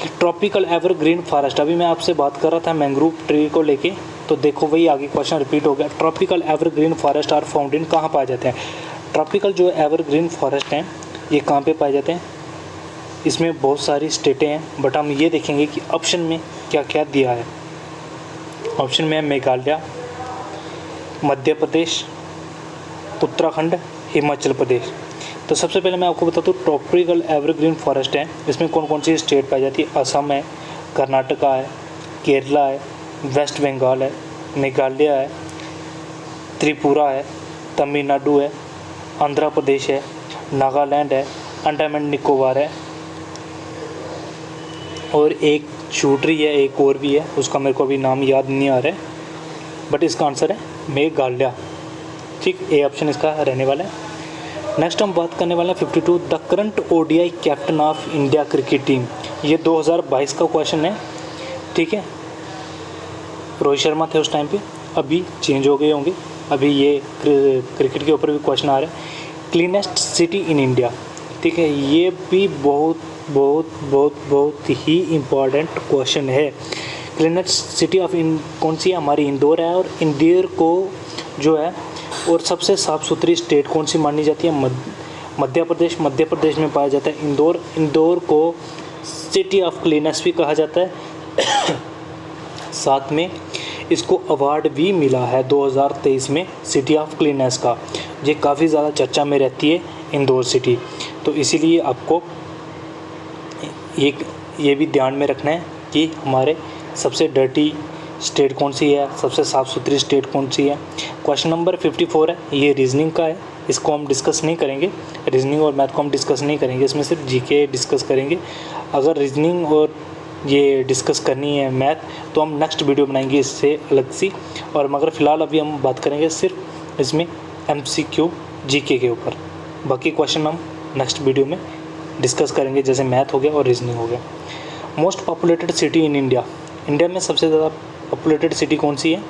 कि ट्रॉपिकल एवरग्रीन फॉरेस्ट, अभी मैं आपसे बात कर रहा था मैंग्रोव ट्री को लेके, तो देखो वही आगे क्वेश्चन रिपीट हो गया। Tropical evergreen forest are found in, कहाँ पाए जाते हैं? ट्रॉपिकल जो एवरग्रीन फॉरेस्ट हैं ये कहाँ पे पाए जाते हैं? इसमें बहुत सारी स्टेटें हैं, बट हम ये देखेंगे कि ऑप्शन में क्या क्या दिया है। ऑप्शन में है मेघालय, मध्य प्रदेश, उत्तराखंड, हिमाचल प्रदेश। तो सबसे पहले मैं आपको बताता हूँ ट्रॉपिकल एवरग्रीन फॉरेस्ट है, इसमें कौन कौन सी स्टेट पाई जाती है? असम है, कर्नाटका है, केरला है, वेस्ट बंगाल है, मेघालय है, त्रिपुरा है, तमिलनाडु है, आंध्र प्रदेश है, नागालैंड है, अंडमान निकोबार है, और एक छूट रही है, एक और भी है, उसका मेरे को अभी नाम याद नहीं आ रहा है, बट इसका आंसर है मेघालय, ठीक। ए ऑप्शन इसका रहने वाला है। नेक्स्ट हम बात करने वाले हैं 52, the current ODI captain of India cricket team. ये 2022 का क्वेश्चन है, ठीक है। रोहित शर्मा थे उस टाइम पे, अभी चेंज हो गए होंगे, अभी ये क्रिकेट के ऊपर भी क्वेश्चन आ रहा है। क्लीनेस्ट सिटी इन इंडिया, ठीक है, ये भी बहुत बहुत बहुत बहुत ही इम्पॉर्टेंट क्वेश्चन है। क्लीनेस्ट सिटी ऑफ कौन सी है? हमारी इंदौर है, और इंदौर को जो है और सबसे साफ़ सुथरी स्टेट कौन सी मानी जाती है? मध्य प्रदेश। मध्य प्रदेश में पाया जाता है इंदौर। इंदौर को सिटी ऑफ क्लीनेस भी कहा जाता है। साथ में इसको अवार्ड भी मिला है 2023 में सिटी ऑफ क्लीनेस का। ये काफ़ी ज़्यादा चर्चा में रहती है इंदौर सिटी, तो इसीलिए आपको ये भी ध्यान में रखना है कि हमारे सबसे डर्टी स्टेट कौन सी है, सबसे साफ़ सुथरी स्टेट कौन सी है। क्वेश्चन नंबर 54 है, ये रीजनिंग का है, इसको हम डिस्कस नहीं करेंगे। रीजनिंग और मैथ को हम डिस्कस नहीं करेंगे, इसमें सिर्फ जीके डिस्कस करेंगे। अगर रीजनिंग और ये डिस्कस करनी है मैथ तो हम नेक्स्ट वीडियो बनाएंगे इससे अलग सी, और मगर फ़िलहाल अभी हम बात करेंगे सिर्फ इसमें MCQ जीके के ऊपर। बाकी क्वेश्चन हम नेक्स्ट वीडियो में डिस्कस करेंगे, जैसे मैथ हो गया और रीजनिंग हो गया। Most populated city in India, India में सबसे ज़्यादा पॉपुलेटेड सिटी कौन सी है,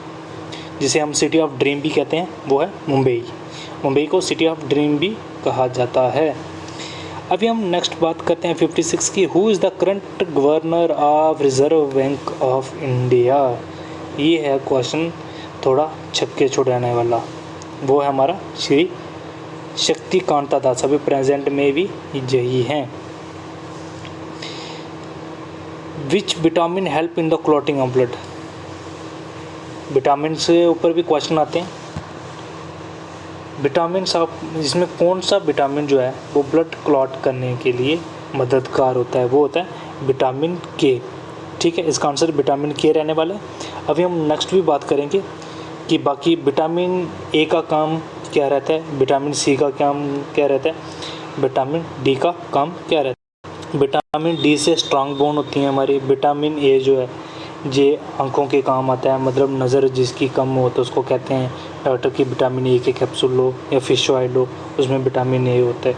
जिसे हम सिटी ऑफ ड्रीम भी कहते हैं? वो है मुंबई। मुंबई को सिटी ऑफ ड्रीम भी कहा जाता है। अभी हम नेक्स्ट बात करते हैं 56 की, who is the current governor of reserve bank of India. ये है क्वेश्चन थोड़ा छक्के छुड़ाने वाला, वो है हमारा श्री शक्तिकांता दास, अभी प्रेजेंट में भी यही हैं। Which vitamin help in the clotting of blood, vitamin से ऊपर भी क्वेश्चन आते हैं। विटामिन इसमें कौन सा विटामिन जो है वो ब्लड क्लॉट करने के लिए मददगार होता है? वो होता है विटामिन के, ठीक है। इसका आंसर विटामिन के रहने वाला है। अभी हम नेक्स्ट भी बात करेंगे कि बाकी विटामिन ए का काम क्या रहता है, विटामिन सी का काम क्या रहता है, विटामिन डी का काम क्या रहता है। विटामिन डी से स्ट्रांग बोन होती हैं हमारी। विटामिन ए जो है ये आँखों के काम आता है, मतलब नज़र जिसकी कम हो तो उसको कहते हैं डॉक्टर की विटामिन ए के कैप्सूल लो या फिश ऑयल लो, उसमें विटामिन ए होता है।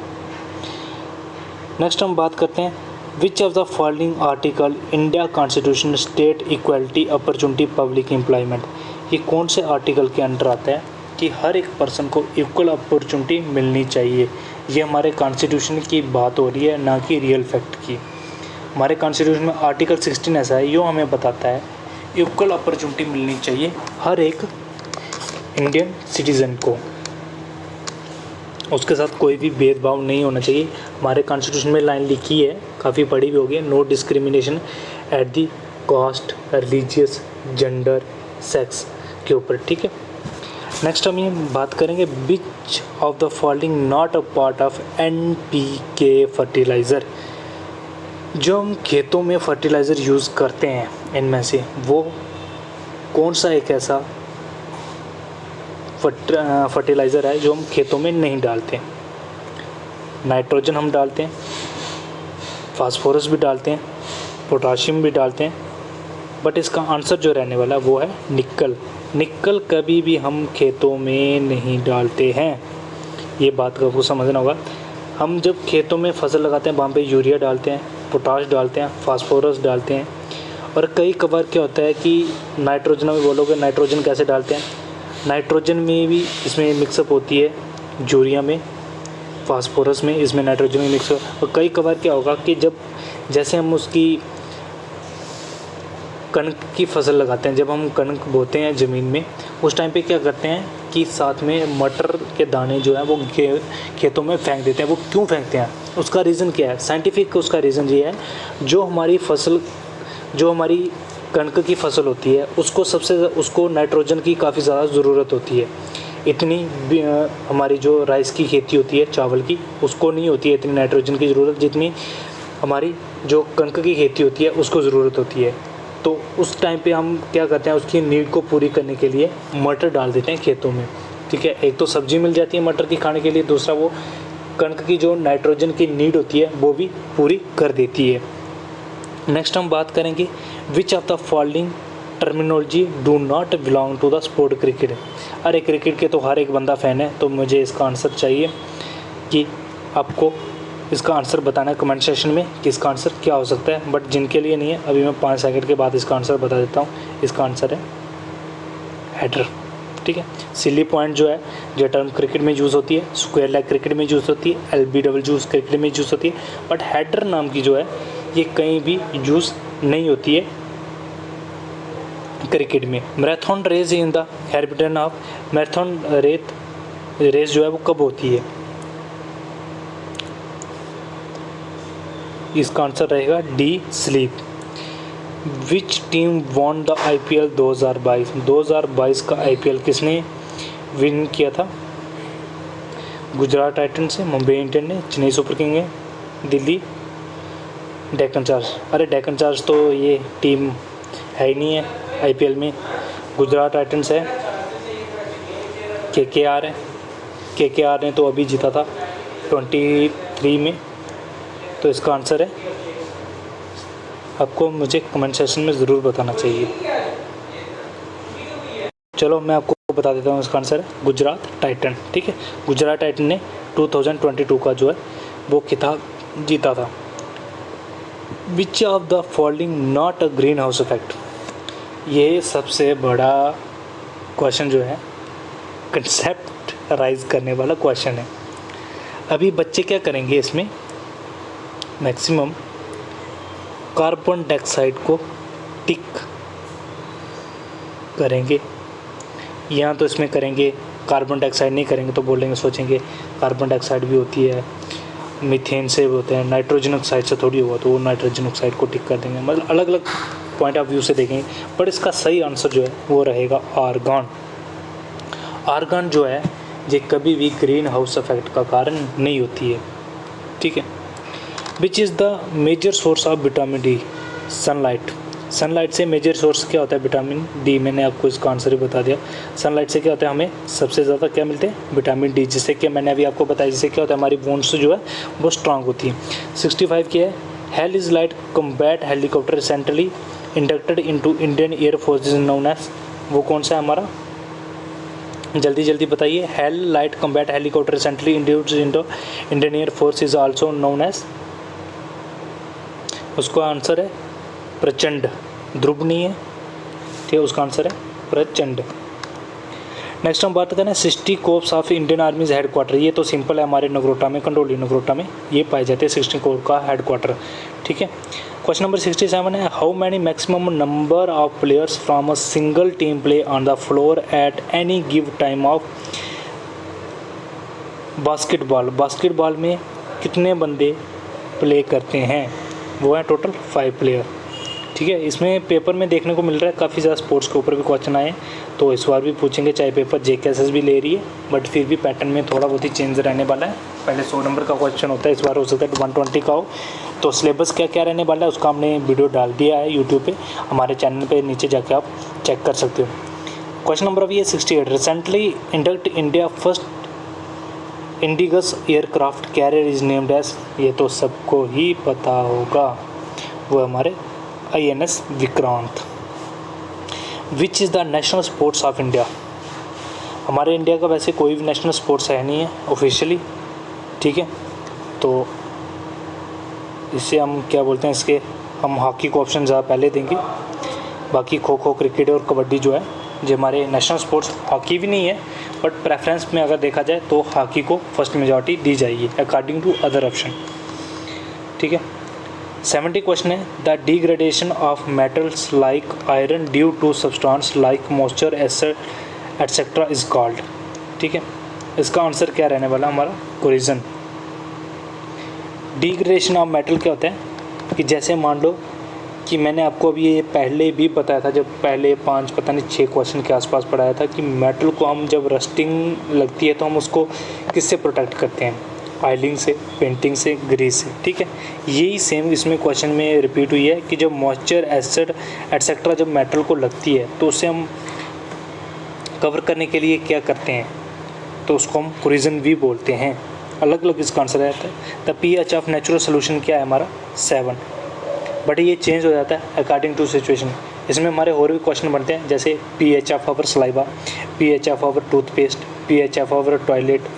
नेक्स्ट हम बात करते हैं विच of the following article India constitution state equality opportunity public employment. ये कौन से आर्टिकल के अंडर आता है कि हर एक पर्सन को इक्वल अपॉर्चुनिटी मिलनी चाहिए? ये हमारे कॉन्स्टिट्यूशन की बात हो रही है, ना कि रियल फैक्ट की। हमारे कॉन्स्टिट्यूशन में आर्टिकल 16 ऐसा है, यो हमें बताता है इक्वल अपॉर्चुनिटी मिलनी चाहिए हर एक इंडियन सिटीज़न को, उसके साथ कोई भी भेदभाव नहीं होना चाहिए। हमारे कॉन्स्टिट्यूशन में लाइन लिखी है, काफ़ी बड़ी भी होगी, no discrimination at the caste, religious, gender, sex के ऊपर, ठीक है। नेक्स्ट हम ये बात करेंगे which of the following not a part of NPK fertiliser. जो हम खेतों में फर्टिलाइज़र यूज़ करते हैं इनमें से वो कौन सा एक ऐसा फर्टिलाइज़र है जो हम खेतों में नहीं डालते। नाइट्रोजन हम डालते हैं, फास्फोरस भी डालते हैं, पोटाशियम भी डालते हैं, बट इसका आंसर जो रहने वाला वो है निकल। निकल कभी भी हम खेतों में नहीं डालते हैं, ये बात को आपको समझना होगा। हम जब खेतों में फसल लगाते हैं वहाँ पे यूरिया डालते हैं, पोटाश डालते हैं, फास्फोरस डालते हैं, और कई कबार क्या होता है कि नाइट्रोजन में बोलोगे नाइट्रोजन कैसे डालते हैं, नाइट्रोजन में भी इसमें मिक्सअप होती है, यूरिया में, फास्फोरस में, इसमें नाइट्रोजन में मिक्स हो। और कई कबार क्या होगा कि जब जैसे हम उसकी कणक की फसल लगाते हैं, जब हम कणक बोते हैं ज़मीन में, उस टाइम पे क्या करते हैं कि साथ में मटर के दाने जो है वो खेतों में फेंक देते हैं। वो क्यों फेंकते हैं, उसका रीज़न क्या है, साइंटिफिक उसका रीज़न ये है, जो हमारी कणक की फसल होती है उसको नाइट्रोजन की काफ़ी ज़्यादा ज़रूरत होती है। इतनी हमारी जो राइस की खेती होती है, चावल की, उसको नहीं होती है इतनी नाइट्रोजन की ज़रूरत जितनी हमारी जो कणक की खेती होती है उसको ज़रूरत होती है। तो उस टाइम पे हम क्या करते हैं, उसकी नीड को पूरी करने के लिए मटर डाल देते हैं खेतों में, ठीक है। एक तो सब्ज़ी मिल जाती है मटर की खाने के लिए, दूसरा वो कणक की जो नाइट्रोजन की नीड होती है वो भी पूरी कर देती है। नेक्स्ट हम बात करेंगे which of the following terminology do not belong to the sport cricket. अरे क्रिकेट के तो हर एक बंदा फ़ैन है, तो मुझे इसका आंसर चाहिए कि आपको इसका आंसर बताना है कमेंट सेक्शन में कि इसका आंसर क्या हो सकता है। बट जिनके लिए नहीं है, अभी मैं 5 सेकंड के बाद इसका आंसर बता देता हूँ। इसका आंसर है हेडर, ठीक है। सिली पॉइंट जो है, जो टर्म क्रिकेट में यूज़ होती है, स्क्वायर लेग क्रिकेट में यूज़ होती है, LBW क्रिकेट में यूज़ होती है, बट हेडर नाम की जो है ये कहीं भी यूज़ नहीं होती है क्रिकेट में। Marathon race in the habitat of, marathon race जो है वो कब होती है, इसका आंसर रहेगा D, sleep. Which team won the IPL 2022। 2022 का IPL किसने विन किया था? गुजरात टाइटन से, मुंबई इंडियन ने, चेन्नई सुपर किंग ने, दिल्ली डेक्कन चार्ज। अरे डेक्कन चार्ज तो ये टीम है ही नहीं है IPL में। गुजरात टाइटन्स है, KKR है, KKR ने तो अभी जीता था 23 में। तो इसका आंसर है, आपको मुझे कमेंट सेक्शन में ज़रूर बताना चाहिए। चलो मैं आपको बता देता हूँ, इसका आंसर है गुजरात टाइटन, ठीक है। गुजरात टाइटन ने 2022 का जो है वो खिताब जीता था। विच of the following not a green house effect. ये सबसे बड़ा क्वेश्चन जो है, कंसेप्ट राइज करने वाला क्वेश्चन है। अभी बच्चे क्या करेंगे, इसमें मैक्सिमम कार्बन डाइऑक्साइड को टिक करेंगे, या तो इसमें करेंगे कार्बन डाइऑक्साइड नहीं करेंगे तो बोलेंगे, सोचेंगे कार्बन डाइऑक्साइड भी होती है, मीथेन से होते हैं, नाइट्रोजन ऑक्साइड से थोड़ी होगा, तो वो नाइट्रोजन ऑक्साइड को टिक कर देंगे। मतलब अलग अलग पॉइंट ऑफ व्यू से देखेंगे, पर इसका सही आंसर जो है वो रहेगा आर्गन। आर्गन जो है ये कभी भी ग्रीन हाउस इफेक्ट का कारण नहीं होती है, ठीक है। Which is the major source of vitamin D. Sunlight. Sunlight से मेजर सोर्स क्या होता है? Vitamin D. मैंने आपको इसका आंसर ही बता दिया। सनलाइट से क्या होता है, हमें सबसे ज़्यादा क्या मिलते हैं? विटामिन डी, जिससे कि मैंने अभी आपको बताया, जिससे क्या होता है, हमारी बोन्स जो है वो स्ट्रांग होती है। 65 की है, HAL is light combat helicopter recently inducted into Indian Air Force is known as. वो कौन सा है हमारा? जल्दी जल्दी बताइए। HAL light combat helicopter recently induced into Indian Air Force is also known as. उसका आंसर है प्रचंड। ध्रुव नहीं है, ठीक है, उसका आंसर है प्रचंड। नेक्स्ट हम बात करें 60 कोर्प्स ऑफ इंडियन आर्मीज हेडक्वार्टर। ये तो सिंपल है, हमारे नगरोटा में, कंडोली नगरोटा में ये पाए जाते हैं 60 कोर का हेडक्वार्टर, ठीक है। क्वेश्चन नंबर 67 है, how many maximum number of players from a single team play on the floor at any give time of basketball. Basketball में कितने बंदे प्ले करते हैं? वो है टोटल 5 प्लेयर, ठीक है। इसमें पेपर में देखने को मिल रहा है काफ़ी ज़्यादा स्पोर्ट्स के ऊपर भी क्वेश्चन आए हैं, तो इस बार भी पूछेंगे, चाहे पेपर JKSS भी ले रही है, बट फिर भी पैटर्न में थोड़ा बहुत ही चेंज रहने वाला है। पहले 100 नंबर का क्वेश्चन होता है, इस बार हो सकता है 120 का हो। तो सिलेबस क्या क्या रहने वाला है उसका हमने वीडियो डाल दिया है यूट्यूब पे, हमारे चैनल पे नीचे जाके आप चेक कर सकते हो। क्वेश्चन नंबर अभी है 68। Recently induct India first indigenous aircraft carrier is named as, ये तो सबको ही पता होगा, वो हमारे INS Vikrant. Which is the national sports of India, हमारे इंडिया का वैसे कोई भी नेशनल स्पोर्ट्स है नहीं है ऑफिशियली, ठीक है। तो इससे हम क्या बोलते हैं, इसके हम हॉकी को ऑप्शन ज़्यादा पहले देंगे, बाकी खो खो, क्रिकेट और कबड्डी जो है जो हमारे नेशनल स्पोर्ट्स, हॉकी भी नहीं है बट प्रेफरेंस में अगर देखा जाए तो हॉकी को फर्स्ट मेजॉरिटी दी जाएगी अकॉर्डिंग टू अदर ऑप्शन, ठीक है। 70 क्वेश्चन है, the degradation of metals like iron due to substance like moisture etcetera is called, ठीक है। इसका आंसर क्या रहने वाला हमारा, कोरिजन। डिग्रेडेशन ऑफ मेटल क्या होता है कि जैसे मान लो कि मैंने आपको अभी ये पहले भी बताया था, जब पहले 5 पता नहीं 6 क्वेश्चन के आसपास पढ़ाया था कि मेटल को हम जब रस्टिंग लगती है तो हम उसको किससे प्रोटेक्ट करते हैं, ऑयलिंग से, पेंटिंग से, ग्रीस से, ठीक है। यही सेम इसमें क्वेश्चन में रिपीट हुई है कि जब मॉइस्चर एसिड एटसेट्रा जब मेटल को लगती है तो उसे हम कवर करने के लिए क्या करते हैं, तो उसको हम कोरिजन भी बोलते हैं। अलग अलग इसका आंसर रहता है। The pH of natural solution क्या है हमारा, 7, बट ये चेंज हो जाता है अकॉर्डिंग टू सिचुएशन। इसमें हमारे और भी क्वेश्चन बनते हैं, जैसे pH of our saliva, pH of our toothpaste, pH of our toilet,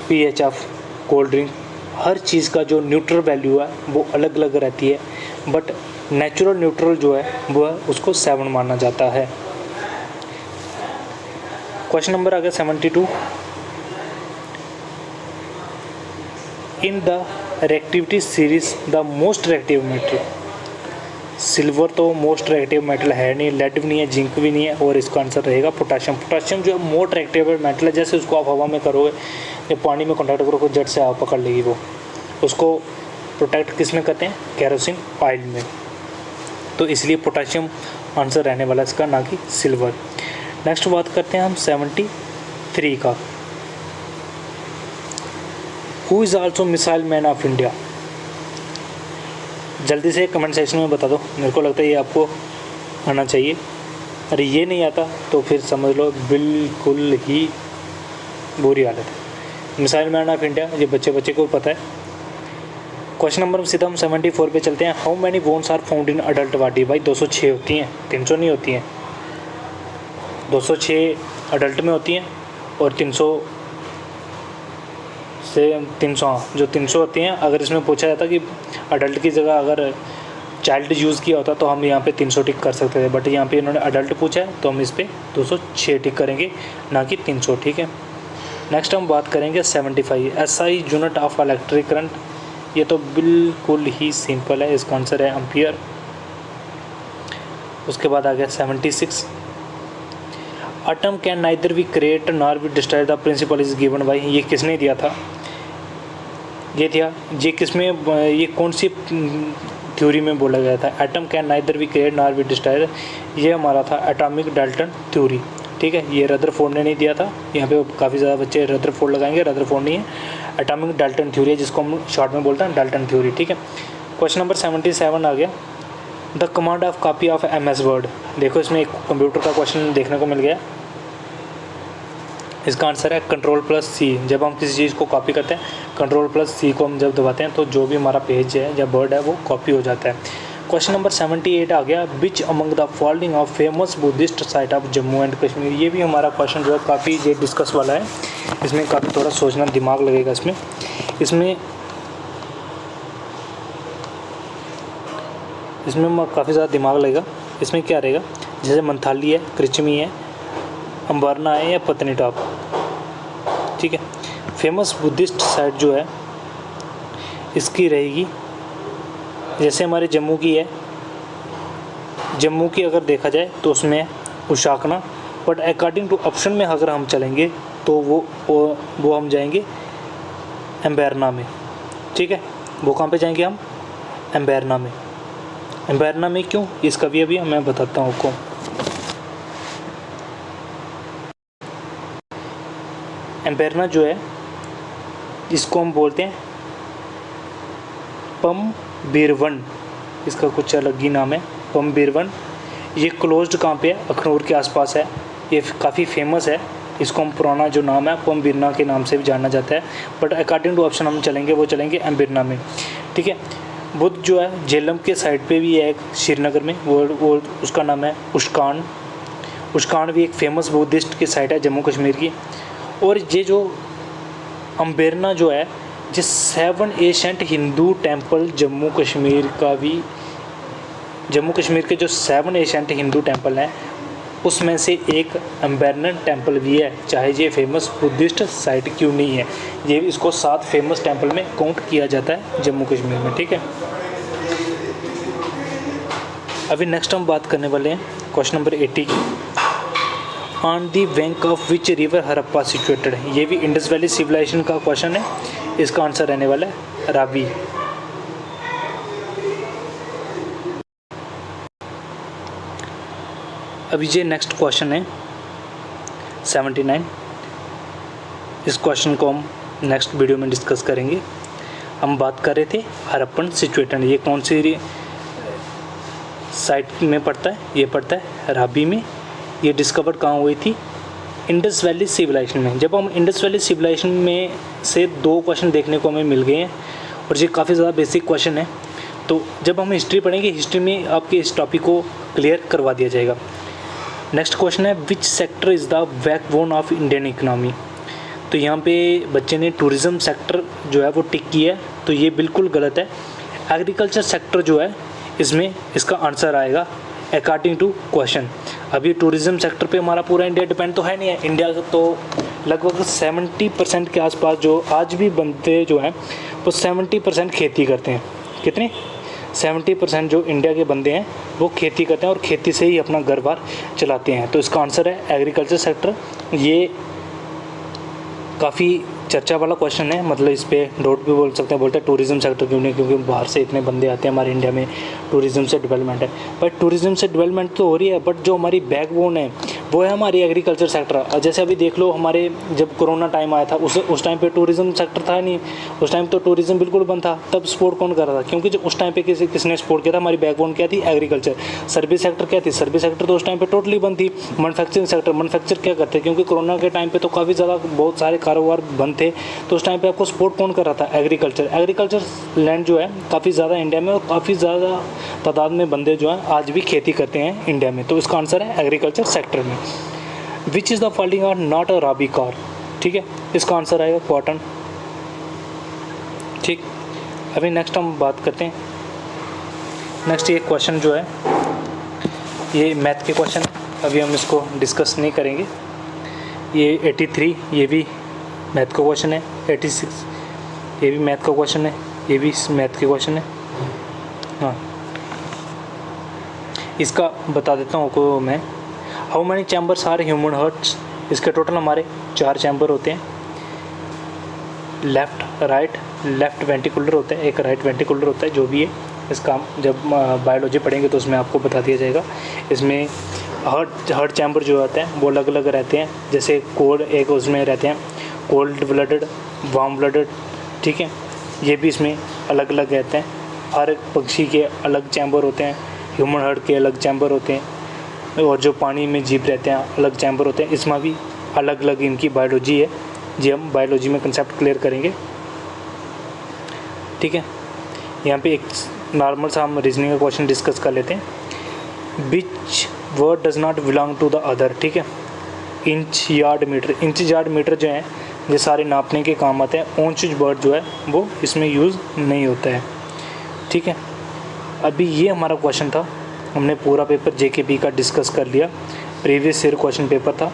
pH of cold drink. हर चीज़ का जो न्यूट्रल वैल्यू है वो अलग अलग रहती है, बट नेचुरल न्यूट्रल जो है वो है उसको 7 माना जाता है। क्वेश्चन नंबर आ गया 72। In the reactivity series the most reactive metal, silver तो मोस्ट रिएक्टिव मेटल है नहीं, लेड भी नहीं है, जिंक भी नहीं है, और इसका आंसर रहेगा पोटाशियम। पोटाशियम जो है मोस्ट रिएक्टिव मेटल है, जैसे उसको आप हवा में करोगे, जब पानी में कॉन्टैक्ट करोगे जट से आप पकड़ लेगी, वो उसको प्रोटेक्ट किस में करते हैं, केरोसिन ऑयल में, तो इसलिए पोटाशियम आंसर रहने वाला इसका, ना कि सिल्वर। नेक्स्ट बात करते हैं हम 73 का। Who is also missile man of India, जल्दी से कमेंट सेक्शन में बता दो, मेरे को लगता है ये आपको आना चाहिए, अरे ये नहीं आता तो फिर समझ लो बिल्कुल ही बुरी हालत है। मिसाइल मैन ऑफ इंडिया ये बच्चे को पता है। क्वेश्चन नंबर सीधा हम 74 पे चलते हैं। How many bones are found in adult body, भाई 206 होती हैं, 300 नहीं होती हैं। 206 अडल्ट में होती हैं और 300 जो 300 होती हैं। अगर इसमें पूछा जाता कि अडल्ट की जगह अगर चाइल्ड यूज़ किया होता तो हम यहाँ पे 300 टिक कर सकते थे, बट यहाँ पे इन्होंने अडल्ट पूछा है तो हम इस पर 206 टिक करेंगे, ना कि 300, ठीक है। नेक्स्ट हम बात करेंगे 75 SI unit of electric current, ये तो बिल्कुल ही सिंपल है, इसका आंसर है एम्पियर। उसके बाद आ गया 76 atom can neither be create nor be destroy the principle is given by, ये किसने दिया था, ये किसमें, ये कौन सी थ्योरी में बोला गया था, atom can neither be create nor be destroy, ये हमारा था एटॉमिक डाल्टन थ्योरी, ठीक है। ये रदरफोर्ड ने नहीं दिया था, यहाँ पे काफ़ी ज़्यादा बच्चे रदरफोर्ड लगाएंगे, रदरफोर्ड नहीं है, एटॉमिक डाल्टन थ्योरी है जिसको हम शॉर्ट में बोलते हैं डाल्टन थ्योरी, ठीक है। क्वेश्चन नंबर 77 आ गया। The command of copy of MS word, देखो इसमें एक कंप्यूटर का क्वेश्चन देखने को मिल गया, इसका आंसर है Ctrl+C। जब हम किसी चीज़ को कॉपी करते हैं Ctrl+C को हम जब दबाते हैं तो जो भी हमारा पेज है या वर्ड है वो कॉपी हो जाता है। क्वेश्चन नंबर 78 आ गया। Which among the following of famous Buddhist site of Jammu and Kashmir, ये भी हमारा क्वेश्चन जो है काफ़ी ये डिस्कस वाला है, इसमें काफ़ी थोड़ा सोचना दिमाग लगेगा इसमें काफ़ी ज़्यादा दिमाग लगेगा। इसमें क्या रहेगा, जैसे मंथाली है, कृचमी है, अम्बरना है या पत्नीटॉप, ठीक है। फेमस बुद्धिस्ट साइट जो है इसकी रहेगी, जैसे हमारे जम्मू की है, जम्मू की अगर देखा जाए तो उसमें उशाकना, बट अकॉर्डिंग टू ऑप्शन में अगर हम चलेंगे तो वो हम जाएंगे एम्बेरना में, ठीक है। वो कहाँ पे जाएंगे हम, एम्बेरना में। एम्बेरना में क्यों, इसका भी अभी मैं बताता हूँ आपको। एम्बेरना जो है इसको हम बोलते हैं पमबीरवन, इसका कुछ अलग ही नाम है पमबीरवन। ये क्लोज्ड कहाँ पे है, अखनूर के आसपास है। ये काफ़ी फेमस है, इसको हम पुराना जो नाम है पमबीरना के नाम से भी जाना जाता है, बट अकॉर्डिंग टू ऑप्शन हम चलेंगे वो चलेंगे एम्बेरना में। ठीक है। बुद्ध जो है झेलम के साइड पे भी है एक श्रीनगर में, वो उसका नाम है उस्कान। उस्कान भी एक फेमस बुद्धिस्ट की साइट है जम्मू कश्मीर की। और ये जो एम्बेरना जो है, ये 7 एशियंट हिंदू टेम्पल जम्मू कश्मीर का भी, जम्मू कश्मीर के जो 7 एशियंट हिंदू टेम्पल हैं उसमें से एक एम्बेरना टेम्पल भी है। चाहे ये फेमस बुद्धिस्ट साइट क्यों नहीं है, ये इसको 7 फेमस टेम्पल में काउंट किया जाता है जम्मू कश्मीर में। ठीक है। अभी नेक्स्ट हम बात करने वाले हैं क्वेश्चन नंबर 80 की। On the bank of which river Harappa situated है। ये भी इंडस वैली सिविलाइजेशन का क्वेश्चन है, इसका आंसर रहने वाला है रावी। अभी ये नेक्स्ट क्वेश्चन है 79। इस क्वेश्चन को हम नेक्स्ट वीडियो में डिस्कस करेंगे। हम बात कर रहे थे हड़प्पन सिचुएटेड, ये कौन सी साइट में पड़ता है, ये पड़ता है रावी में। ये डिस्कवर कहाँ हुई थी, इंडस वैली सिविलाइजेशन में। जब हम इंडस वैली सिविलाइजेशन में से 2 क्वेश्चन देखने को हमें मिल गए हैं और ये काफ़ी ज़्यादा बेसिक क्वेश्चन है, तो जब हम हिस्ट्री पढ़ेंगे हिस्ट्री में आपके इस टॉपिक को क्लियर करवा दिया जाएगा। नेक्स्ट क्वेश्चन है which sector is the backbone of Indian economy. तो यहाँ पे बच्चे ने टूरिज़्म सेक्टर जो है वो टिक किया है, तो ये बिल्कुल गलत है। एग्रीकल्चर सेक्टर जो है इसमें इसका आंसर आएगा अकॉर्डिंग टू क्वेश्चन। अभी टूरिज़्म सेक्टर पे हमारा पूरा इंडिया डिपेंड तो है नहीं है। इंडिया तो लगभग 70% के आसपास जो आज भी बंदे जो हैं वो 70% खेती करते हैं। कितने, 70% जो इंडिया के बंदे हैं वो खेती करते हैं और खेती से ही अपना घर बार चलाते हैं। तो इसका आंसर है एग्रीकल्चर सेक्टर। ये काफ़ी चर्चा वाला क्वेश्चन है, मतलब इस पर डॉट भी बोल सकते हैं, बोलते हैं टूरिज़्म सेक्टर क्यों नहीं, क्योंकि बाहर से इतने बंदे आते हैं हमारे इंडिया में, टूरिज़्म से डेवलपमेंट है। बट टूरिज़्म से डेवलपमेंट तो हो रही है, बट जो हमारी बैकबोन है वो है हमारी एग्रीकल्चर सेक्टर। जैसे अभी देख लो, हमारे जब कोरोना टाइम आया था उस टाइम पे टूरिज़्म सेक्टर था नहीं, उस टाइम तो टूरिज़्म बिल्कुल बंद था। तब सपोर्ट कौन कर रहा था, क्योंकि जब उस टाइम पे किसने सपोर्ट किया था, हमारी बैकबोन क्या थी, एग्रीकल्चर। सर्विस सेक्टर क्या थी, सर्विस सेक्टर तो उस टाइम पे टोटली बंद थी। मैन्युफैक्चरिंग सेक्टर, मैन्युफैक्चर क्या करते, क्योंकि कोरोना के टाइम पे तो काफ़ी ज़्यादा बहुत सारे कारोबार बंद थे, तो उस टाइम पे आपको सपोर्ट कौन कर रहा था, एग्रीकल्चर। एग्रीकल्चर लैंड जो है काफ़ी ज़्यादा इंडिया में और काफ़ी ज़्यादा तादाद में बंदे जो हैं आज भी खेती करते हैं इंडिया में, तो इसका आंसर है एग्रीकल्चर सेक्टर में। Which is the following are not a rabi car. ठीक है, इसका आंसर आएगा कॉटन। ठीक, अभी नेक्स्ट हम बात करते हैं। नेक्स्ट ये क्वेश्चन जो है ये मैथ के क्वेश्चन है, अभी हम इसको डिस्कस नहीं करेंगे। ये 83 ये भी मैथ का क्वेश्चन है, 86 ये भी मैथ का क्वेश्चन है, ये भी मैथ के क्वेश्चन है। हाँ, इसका बता देता हूँ आपको मैं। How many chambers are human hearts. इसके टोटल हमारे 4 चैम्बर होते हैं। लेफ़्ट वेंटिकुलर होता है, एक राइट वेंटिकुलर होता है। जो भी है इसका जब बायोलॉजी पढ़ेंगे तो उसमें आपको बता दिया जाएगा। इसमें हार्ट चैम्बर जो होते हैं वो अलग अलग रहते हैं, जैसे कोल्ड एक उसमें रहते हैं कोल्ड ब्लडेड, वार्म ब्लडेड। ठीक है, ये भी इसमें अलग अलग रहते हैं। हर एक पक्षी के अलग चैम्बर होते हैं, ह्यूमन हार्ट के अलग चैम्बर होते हैं, और जो पानी में जीव रहते हैं अलग चैम्बर होते हैं। इसमें भी अलग अलग इनकी बायोलॉजी है, जी हम बायोलॉजी में कंसेप्ट क्लियर करेंगे। ठीक है, यहाँ पे एक नॉर्मल सा हम रीजनिंग का क्वेश्चन डिस्कस कर लेते हैं। Which word does not belong to the other. ठीक है, inch yard metre, inch yard metre जो है ये सारे नापने के काम आते हैं। ऑंच वर्ड जो है वो इसमें यूज़ नहीं होता है। ठीक है, अभी ये हमारा क्वेश्चन था, हमने पूरा पेपर जेकेपी का डिस्कस कर लिया। प्रीवियस ईयर क्वेश्चन पेपर था।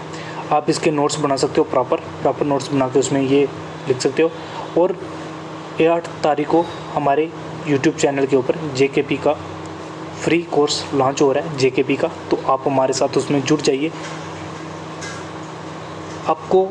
आप इसके नोट्स बना सकते हो, प्रॉपर नोट्स बना के उसमें ये लिख सकते हो। और 8 तारीख को हमारे यूट्यूब चैनल के ऊपर जेकेपी का फ्री कोर्स लॉन्च हो रहा है जेकेपी का, तो आप हमारे साथ उसमें जुड़ जाइए। आपको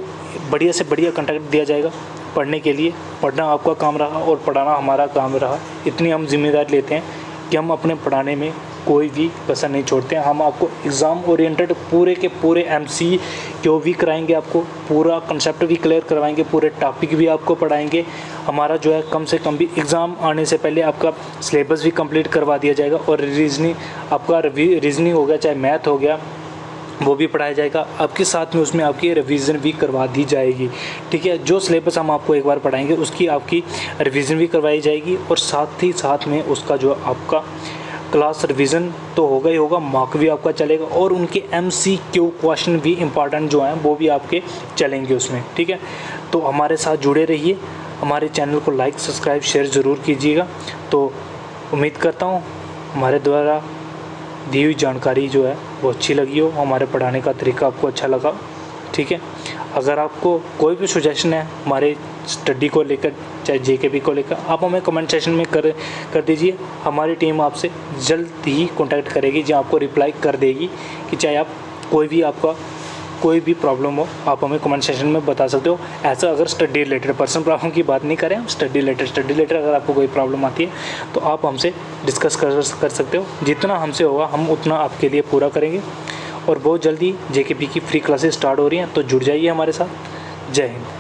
बढ़िया से बढ़िया कंटेंट दिया जाएगा पढ़ने के लिए। पढ़ना आपका काम रहा और पढ़ाना हमारा काम रहा, इतनी हम जिम्मेदारी लेते हैं। कि हम अपने पढ़ाने में कोई भी कसर नहीं छोड़ते हैं। हम आपको एग्ज़ाम ओरिएंटेड पूरे के पूरे एमसी क्यों भी कराएंगे, आपको पूरा कंसेप्ट भी क्लियर करवाएंगे, पूरे टॉपिक भी आपको पढ़ाएंगे। हमारा जो है कम से कम भी एग्ज़ाम आने से पहले आपका सिलेबस भी कंप्लीट करवा दिया जाएगा, और रीजनिंग आपका रीजनिंग हो गया, चाहे मैथ हो गया, वो भी पढ़ाया जाएगा आपके साथ में। उसमें आपकी रिवीजन भी करवा दी जाएगी, ठीक है। जो सिलेबस हम आपको एक बार पढ़ाएंगे उसकी आपकी रिवीजन भी करवाई जाएगी, और साथ ही साथ में उसका जो आपका क्लास रिवीजन तो होगा ही होगा, मार्क भी आपका चलेगा, और उनके MCQ क्वेश्चन भी इम्पॉर्टेंट जो हैं वो भी आपके चलेंगे उसमें, ठीक है। तो हमारे साथ जुड़े रहिए, हमारे चैनल को लाइक सब्सक्राइब शेयर ज़रूर कीजिएगा। तो उम्मीद करता हूँ हमारे द्वारा दी हुई जानकारी जो है वो अच्छी लगी हो, हमारे पढ़ाने का तरीका आपको अच्छा लगा, ठीक है। अगर आपको कोई भी सजेशन है हमारे स्टडी को लेकर, चाहे JKP को लेकर, आप हमें कमेंट सेक्शन में कर दीजिए। हमारी टीम आपसे जल्द ही कांटेक्ट करेगी, जो आपको रिप्लाई कर देगी कि चाहे आप कोई भी प्रॉब्लम हो, आप हमें कमेंट सेक्शन में बता सकते हो। ऐसा अगर स्टडी रिलेटेड, पर्सनल प्रॉब्लम की बात नहीं करें हम, स्टडी रिलेटेड अगर आपको कोई प्रॉब्लम आती है तो आप हमसे डिस्कस कर सकते हो। जितना हमसे होगा हम उतना आपके लिए पूरा करेंगे। और बहुत जल्दी JKP की फ्री क्लासेस स्टार्ट हो रही हैं, तो जुड़ जाइए हमारे साथ। जय हिंद।